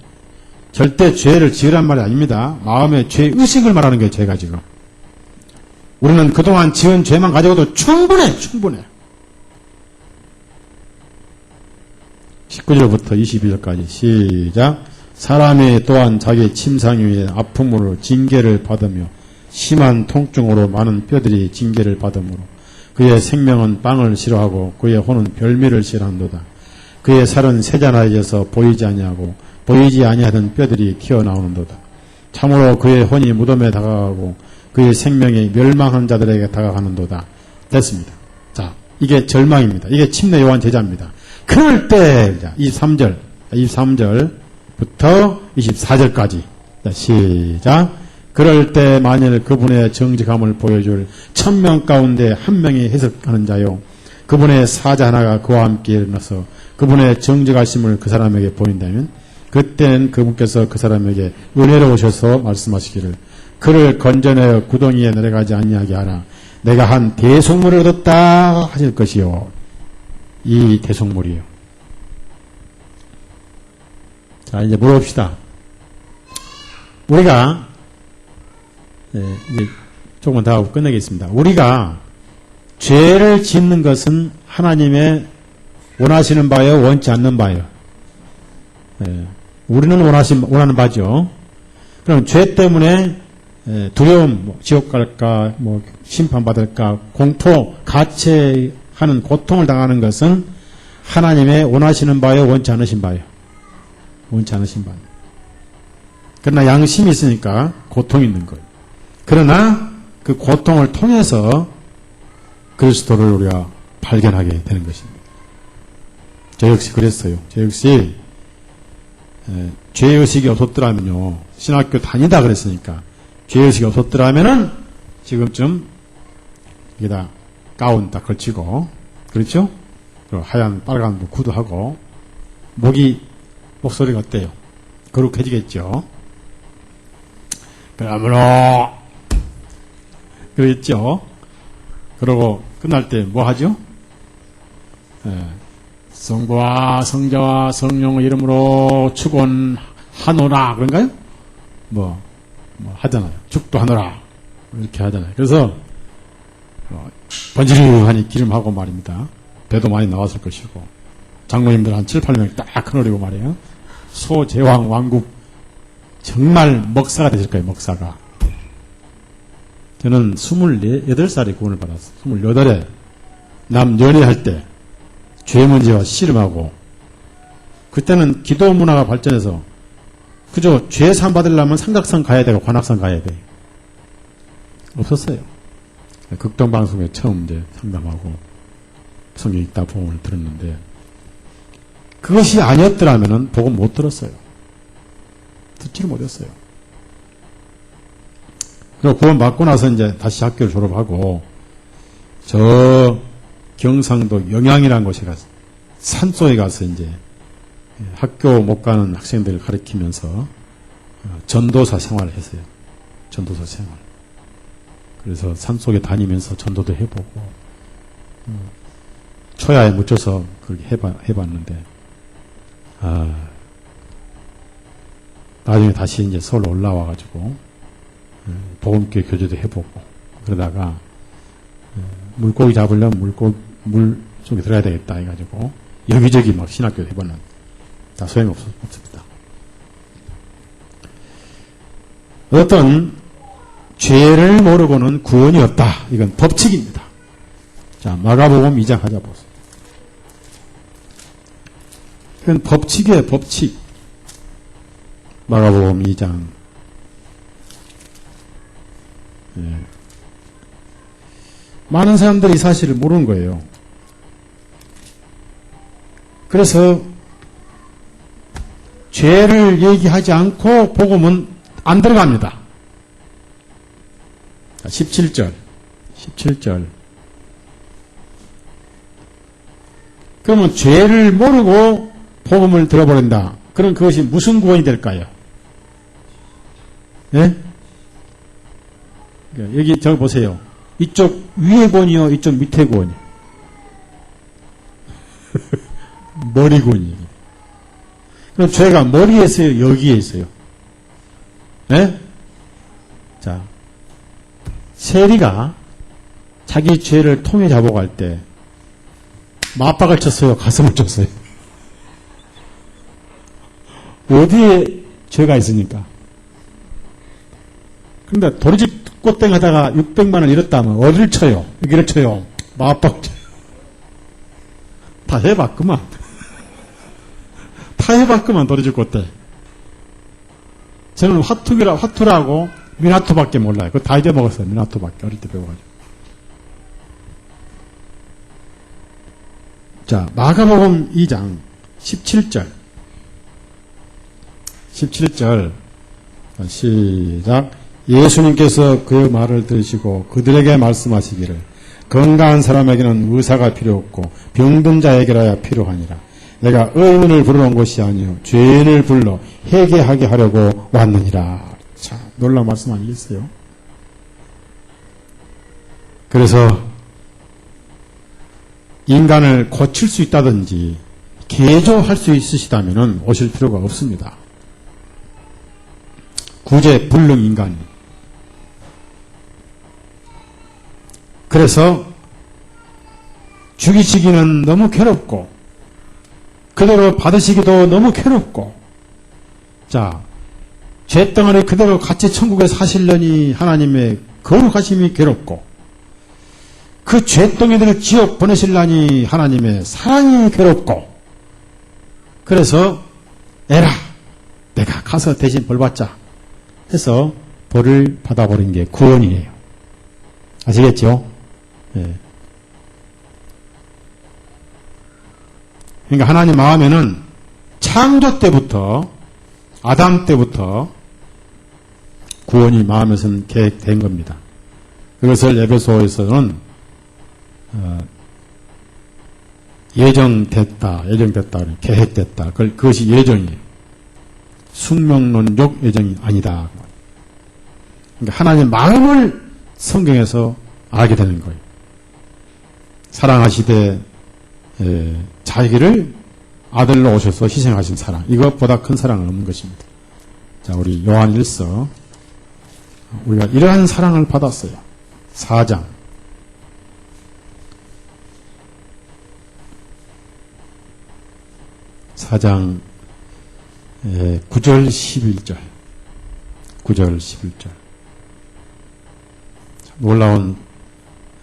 절대 죄를 지으란 말이 아닙니다. 마음의 죄의식을 말하는 거예요, 죄가 지금. 우리는 그동안 지은 죄만 가지고도 충분해. 19절부터 22절까지 시작. 사람이 또한 자기 침상 위에 아픔으로 징계를 받으며 심한 통증으로 많은 뼈들이 징계를 받으므로 그의 생명은 빵을 싫어하고 그의 혼은 별미를 싫어한도다. 그의 살은 세잔하여져서 보이지 아니하고 보이지 아니하던 뼈들이 튀어나오는도다. 참으로 그의 혼이 무덤에 다가가고 그의 생명이 멸망한 자들에게 다가가는도다. 됐습니다. 자, 이게 절망입니다. 이게 침례 요한 제자입니다. 그럴 때 23절부터 24절까지 자, 시작. 그럴 때 만일 그분의 정직함을 보여줄 1000명 가운데 한 명이 해석하는 자요 그분의 사자 하나가 그와 함께 일어나서 그분의 정직하심을 그 사람에게 보인다면 그때는 그분께서 그 사람에게 은혜로우셔서 말씀하시기를 그를 건져내어 구덩이에 내려가지 아니하게 하라. 내가 한 대속물을 얻었다 하실 것이요. 이 대속물이요. 자, 이제 물어봅시다. 우리가 이제 조금만 더 하고 끝내겠습니다. 우리가 죄를 짓는 것은 하나님의 원하시는 바요, 원치 않는 바요. 우리는 원하는 바죠. 그럼 죄 때문에 두려움, 지옥 갈까, 심판받을까, 공포, 가체하는 고통을 당하는 것은 하나님의 원하시는 바요, 원치 않으신 바요. 원치 않으신 바. 그러나 양심이 있으니까 고통이 있는 거예요. 그러나 그 고통을 통해서 그리스도를 우리가 발견하게 되는 것입니다. 저 역시 그랬어요. 저 역시 죄의식이 없었더라면요. 신학교 다니다 그랬으니까 죄의식이 없었더라면은 지금쯤 여기다 가운 딱 걸치고 그렇죠? 그리고 하얀 빨간 구두하고 목소리가 어때요? 거룩해지겠죠? 그러므로 그랬죠? 그러고 끝날 때 뭐 하죠? 성부와 성자와 성령의 이름으로 축원하노라 그런가요? 뭐 하잖아요. 축도하노라 이렇게 하잖아요. 그래서 번지르하니 기름하고 말입니다. 배도 많이 나왔을 것이고 장로님들 한 7, 8명이 딱 큰어리고 말이에요. 소제왕 왕국 정말 먹사가 되실 거예요. 먹사가. 저는 28살에 구원을 받았어요. 28에 남 연애할 때 죄 문제와 씨름하고 그때는 기도 문화가 발전해서 그저 죄 상 받으려면 삼각산 가야 되고 관악산 가야 돼. 없었어요. 극동방송에 처음 이제 상담하고 성경 읽다 복음을 들었는데 그것이 아니었더라면 복음 못 들었어요. 듣지를 못했어요. 그리고 구원 받고 나서 이제 다시 학교를 졸업하고 저 경상도 영양이라는 곳에 가서 산속에 가서 이제 학교 못 가는 학생들을 가르치면서 전도사 생활을 했어요. 전도사 생활. 그래서 산속에 다니면서 전도도 해보고 초야에 묻혀서 그렇게 해봤는데 나중에 다시 이제 서울로 올라와가지고 복음교회 교제도 해보고 그러다가 물고기 잡으려면 물 속에 들어가야 되겠다 해가지고 여기저기 막 신학교 해봤는데 다 소용이 없습니다. 어떤 죄를 모르고는 구원이 없다. 이건 법칙입니다. 자, 마가복음 2장 하자 보세요. 이건 법칙이에요, 법칙. 마가복음 2장. 많은 사람들이 이 사실을 모르는 거예요. 그래서 죄를 얘기하지 않고 복음은 안 들어갑니다. 17절. 그러면 죄를 모르고 복음을 들어버린다. 그럼 그것이 무슨 구원이 될까요? 예? 여기 저기 보세요. 이쪽 위에 구원이요, 이쪽 밑에 구원이요. 머리 구원이에요. 그럼 죄가 머리에 있어요, 여기에 있어요? 예? 자, 세리가 자기 죄를 통에 잡아갈 때 맞박을 쳤어요? 가슴을 쳤어요? 어디에 죄가 있으니까? 근데 도리집 꽃땡 하다가 600만 원 잃었다면 어디를 쳐요? 여기를 쳐요? 맞박 쳐요? 다 해봤구만. 다 해봤구만, 도리집 꽃땡. 저는 화투라고 미나토밖에 몰라요. 그거 다 잊어먹었어요. 미나토밖에. 어릴 때 배워가지고. 자, 마가복음 2장 17절. 17절. 시작. 예수님께서 그 말을 들으시고 그들에게 말씀하시기를 건강한 사람에게는 의사가 필요 없고 병든 자에게라야 필요하니라. 내가 의인을 부르러 온 것이 아니요 죄인을 불러 회개하게 하려고 왔느니라. 자, 놀라운 말씀 아니겠어요? 그래서 인간을 고칠 수 있다든지 개조할 수 있으시다면 오실 필요가 없습니다. 구제불능 인간이. 그래서 죽이시기는 너무 괴롭고 그대로 받으시기도 너무 괴롭고, 자, 죄덩어리 그대로 같이 천국에 사시려니 하나님의 거룩하심이 괴롭고, 그 죄덩이들을 지옥 보내시려니 하나님의 사랑이 괴롭고, 그래서 에라, 내가 가서 대신 벌 받자 해서 벌을 받아버린 게 구원이에요. 아시겠죠? 예. 그러니까 하나님 마음에는 창조 때부터, 아담 때부터 구원이 마음에서는 계획된 겁니다. 그것을 에베소에서는 예정됐다, 계획됐다. 그것이 예정이에요. 숙명론적 예정이 아니다. 그러니까 하나님의 마음을 성경에서 알게 되는 거예요. 사랑하시되 자기를 아들로 오셔서 희생하신 사랑, 이것보다 큰 사랑은 없는 것입니다. 자, 우리 요한 1서, 우리가 이러한 사랑을 받았어요. 4장 9절 11절 9절 11절 놀라운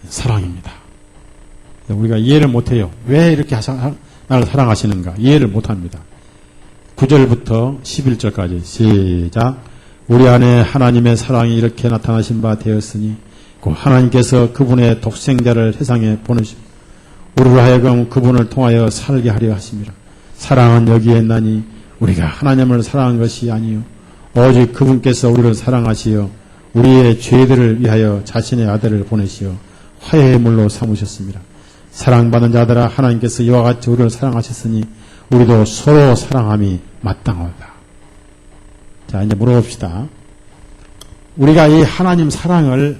사랑입니다. 우리가 이해를 못해요. 왜 이렇게 나를 사랑하시는가 이해를 못합니다. 9절부터 11절까지 시작. 우리 안에 하나님의 사랑이 이렇게 나타나신 바 되었으니 곧 하나님께서 그분의 독생자를 세상에 보내시고 우리로 하여금 그분을 통하여 살게 하려 하심이라. 사랑은 여기에 있나니 우리가 하나님을 사랑한 것이 아니요 오직 그분께서 우리를 사랑하시어 우리의 죄들을 위하여 자신의 아들을 보내시어 화해의 물로 삼으셨습니다. 사랑받는 자들아 하나님께서 이와 같이 우리를 사랑하셨으니 우리도 서로 사랑함이 마땅하다. 자, 이제 물어봅시다. 우리가 이 하나님 사랑을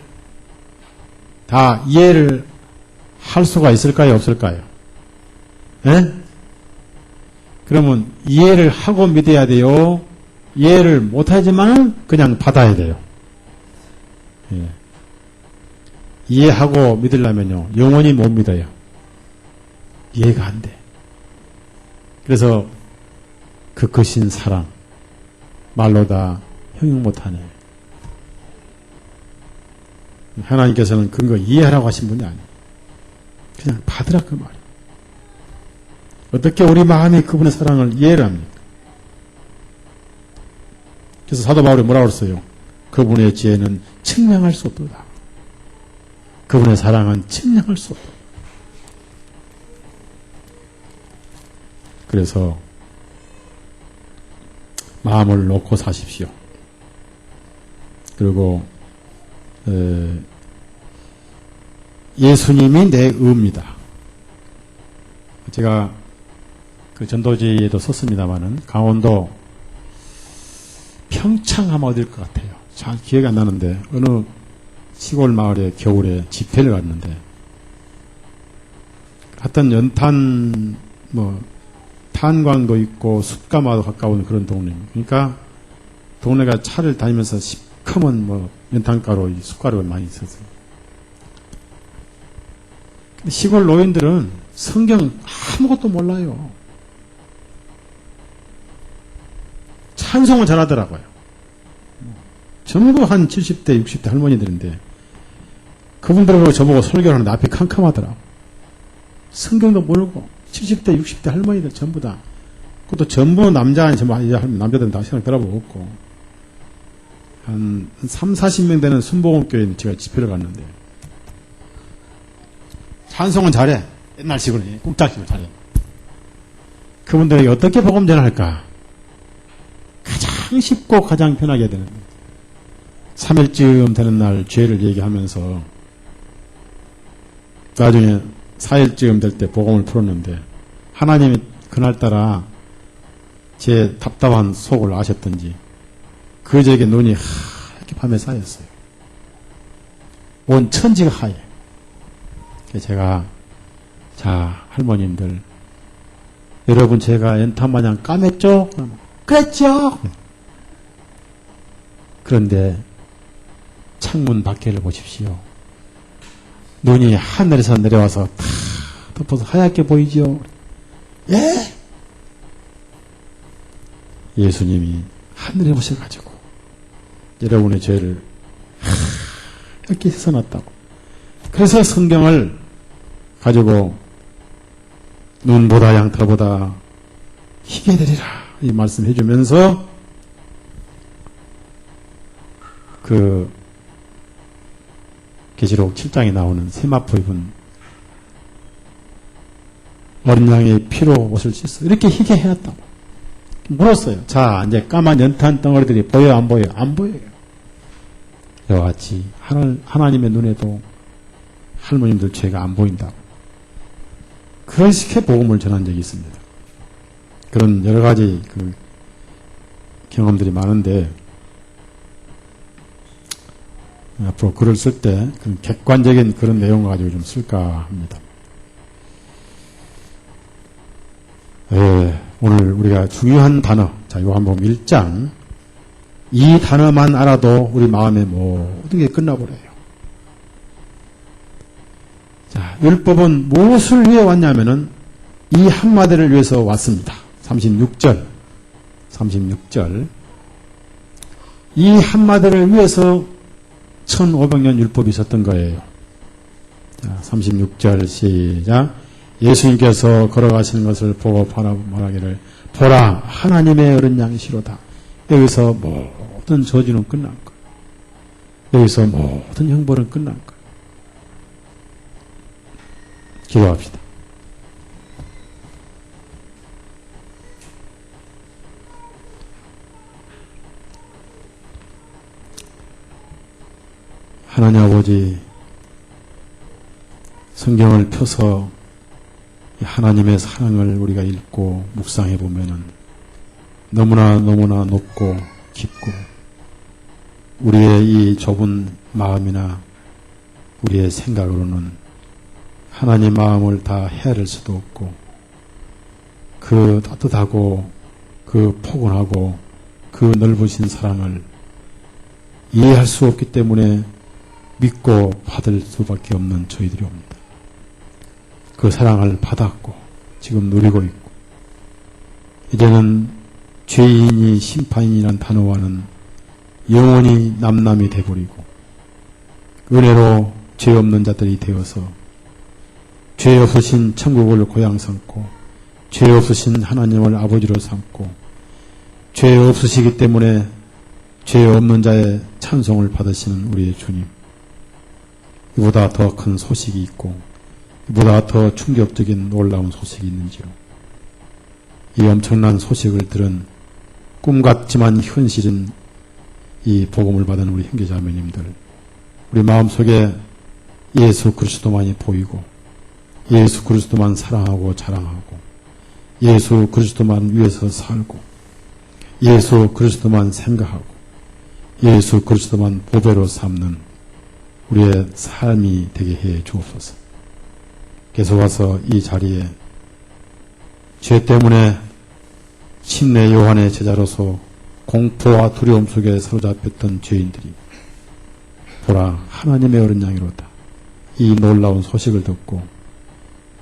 다 이해를 할 수가 있을까요? 없을까요? 예? 그러면 이해를 하고 믿어야 돼요? 이해를 못하지만 그냥 받아야 돼요? 예. 이해하고 믿으려면요, 영원히 못 믿어요. 이해가 안 돼. 그래서 그 크신 사랑, 말로 다 형용 못하네. 하나님께서는 그거 이해하라고 하신 분이 아니에요. 그냥 받으라 그 말이에요. 어떻게 우리 마음이 그분의 사랑을 이해를 합니까? 그래서 사도 바울이 뭐라고 했어요? 그분의 지혜는 측량할 수 없도다. 그분의 사랑은 측량할 수 없다. 그래서 마음을 놓고 사십시오. 그리고 예수님이 내 의입니다. 제가 그 전도지에도 썼습니다만은 강원도 평창하면 어딜 것 같아요. 잘 기억이 안 나는데 어느 시골 마을에 겨울에 집회를 갔는데 하여튼 연탄 탄광도 있고 숯가마도 가까운 그런 동네입니다. 그러니까 동네가 차를 다니면서 시커먼 뭐 연탄가루, 숟가락을 많이 썼어요. 시골 노인들은 성경 아무것도 몰라요. 찬송을 잘하더라고요. 전부 한 70대, 60대 할머니들인데 그분들하고 저보고 설교를 하는데 앞이 캄캄하더라고. 성경도 모르고 70대, 60대 할머니들 전부 다. 그것도 전부 남자들은 다 신앙 들어보고 없고 한 3, 40명 되는 순복음교회에 제가 집회를 갔는데 찬송은 잘해. 옛날식으로 꾹짝식으로 잘해. 그분들에게 어떻게 복음 전할까? 가장 쉽고 가장 편하게 되는 3일쯤 되는 날 죄를 얘기하면서 나중에 4일쯤 될 때 복음을 풀었는데 하나님이 그날따라 제 답답한 속을 아셨던지 그저에게 눈이 하얗게 밤에 쌓였어요. 온 천지가 하얘. 제가 자 할머님들 여러분 제가 연탄마냥 까맸죠? 그랬죠? 그런데 창문 밖에를 보십시오. 눈이 하늘에서 내려와서 다 덮어서 하얗게 보이죠? 예? 예수님이 하늘에 오셔가지고 여러분의 죄를 하얗게 씻어놨다고. 그래서 성경을 가지고 눈보다 양털보다 희게 되리라 이 말씀해 주면서 그 계시록 7장에 나오는 세마포 입은 어린 양의 피로 옷을 씻어 이렇게 희게 해놨다고 물었어요. 자 이제 까만 연탄 덩어리들이 보여요 안 보여요? 안 보여요. 이와 같이 하나님의 눈에도 할머님들 죄가 안 보인다고 그렇게 복음을 전한 적이 있습니다. 그런 여러 가지 그 경험들이 많은데 앞으로 글을 쓸 때 객관적인 그런 내용을 가지고 좀 쓸까 합니다. 오늘 우리가 중요한 단어, 자, 요한복음 1장 이 단어만 알아도 우리 마음에 모든 게 끝나버려요. 자, 율법은 무엇을 위해 왔냐면은 이 한마디를 위해서 왔습니다. 36절. 이 한마디를 위해서 1500년 율법이 있었던 거예요. 자, 36절 시작. 예수님께서 걸어가시는 것을 보고 말하기를 보라 하나님의 어린 양이시로다. 여기서 모든 저주는 끝난 거예요. 여기서 모든 형벌은 끝난 거예요. 기도합시다. 하나님 아버지 성경을 펴서 하나님의 사랑을 우리가 읽고 묵상해 보면은 너무나 높고 깊고 우리의 이 좁은 마음이나 우리의 생각으로는 하나님 마음을 다 헤아릴 수도 없고 그 따뜻하고 그 포근하고 그 넓으신 사랑을 이해할 수 없기 때문에 믿고 받을 수밖에 없는 저희들이 옵니다. 그 사랑을 받았고 지금 누리고 있고 이제는 죄인이 심판이라는 단어와는 영원히 남남이 돼버리고 은혜로 죄 없는 자들이 되어서 죄 없으신 천국을 고향 삼고 죄 없으신 하나님을 아버지로 삼고 죄 없으시기 때문에 죄 없는 자의 찬송을 받으시는 우리의 주님, 이보다 더 큰 소식이 있고 이보다 더 충격적인 놀라운 소식이 있는지요. 이 엄청난 소식을 들은 꿈 같지만 현실은 이 복음을 받은 우리 형제자매님들, 우리 마음속에 예수 그리스도만이 보이고 예수 그리스도만 사랑하고 자랑하고 예수 그리스도만 위해서 살고 예수 그리스도만 생각하고 예수 그리스도만 보배로 삼는 우리의 삶이 되게 해 주옵소서. 계속 와서 이 자리에 죄 때문에 침례 요한의 제자로서 공포와 두려움 속에 사로잡혔던 죄인들이 보라 하나님의 어린 양이로다. 이 놀라운 소식을 듣고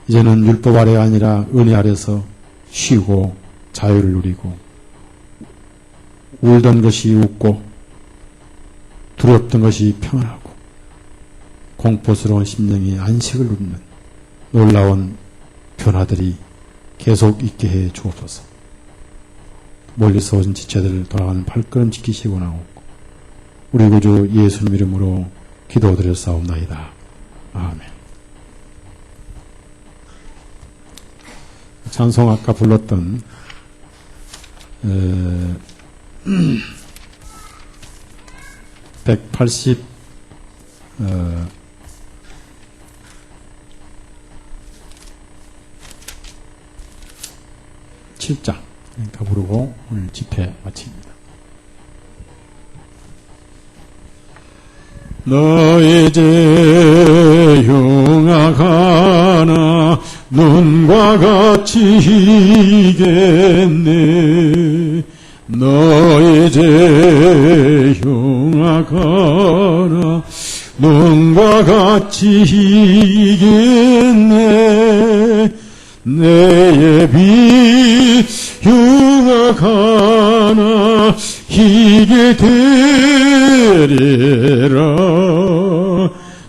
이제는 율법 아래가 아니라 은혜 아래서 쉬고 자유를 누리고 울던 것이 웃고 두렵던 것이 평안하고 공포스러운 심령이 안식을 누리는 놀라운 변화들이 계속 있게 해 주옵소서. 멀리서 오신 지체들 돌아가는 발걸음 지키시고 나오고 우리 구주 예수님 이름으로 기도드렸사옵나이다. 아멘. 찬송 아까 불렀던 187장 다 부르고 오늘 집회 마칩니다. 너 이제 흉악하나 눈과 같이 희겠네. 너 이제 흉악하나 눈과 같이 희겠네. 내 예비 흉악하나 희게 되리라.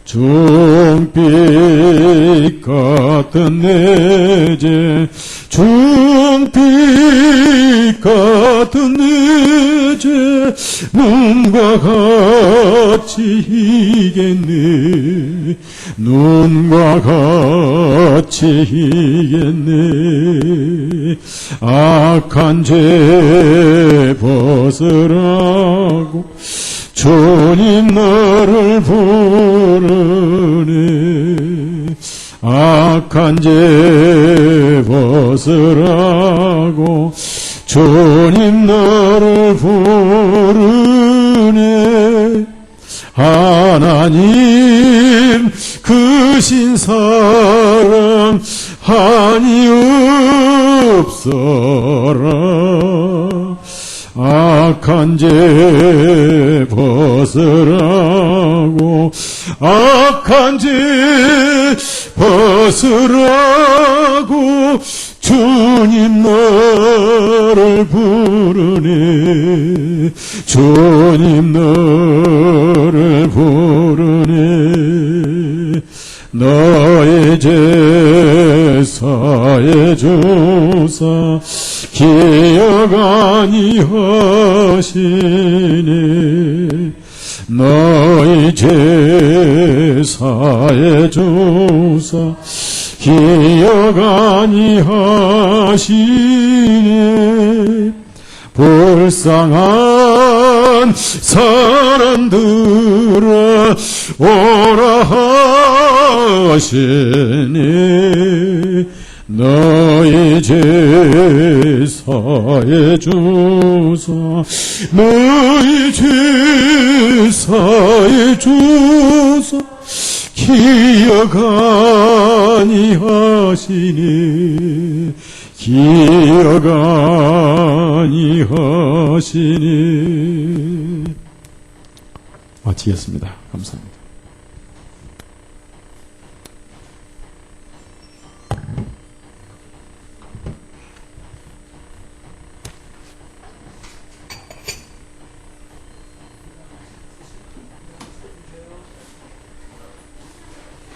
중빛 같은 내 죄 중빛 같은 내 죄 눈과 같이 희겠네. 눈과 같이 희겠네. 악한 죄 벗으라고 주님 너를 부르네. 악한 죄 벗으라고 주님 너를 부르네. 하나님 크신 사랑 한이 없어라. 악한 죄 벗으라고 악한 죄 벗으라고 주님 너를 부르네. 주님 너를 부르네. 너의 제사의 주사 기억 아니하시네. 너의 제사의 주사 기억 아니하시네. 불쌍한 사람들아 오라 하시네. 너의 제사의 주사 너의 제사의 주사 기억 아니하시네. 기억 아니하시네. 마치겠습니다. 감사합니다.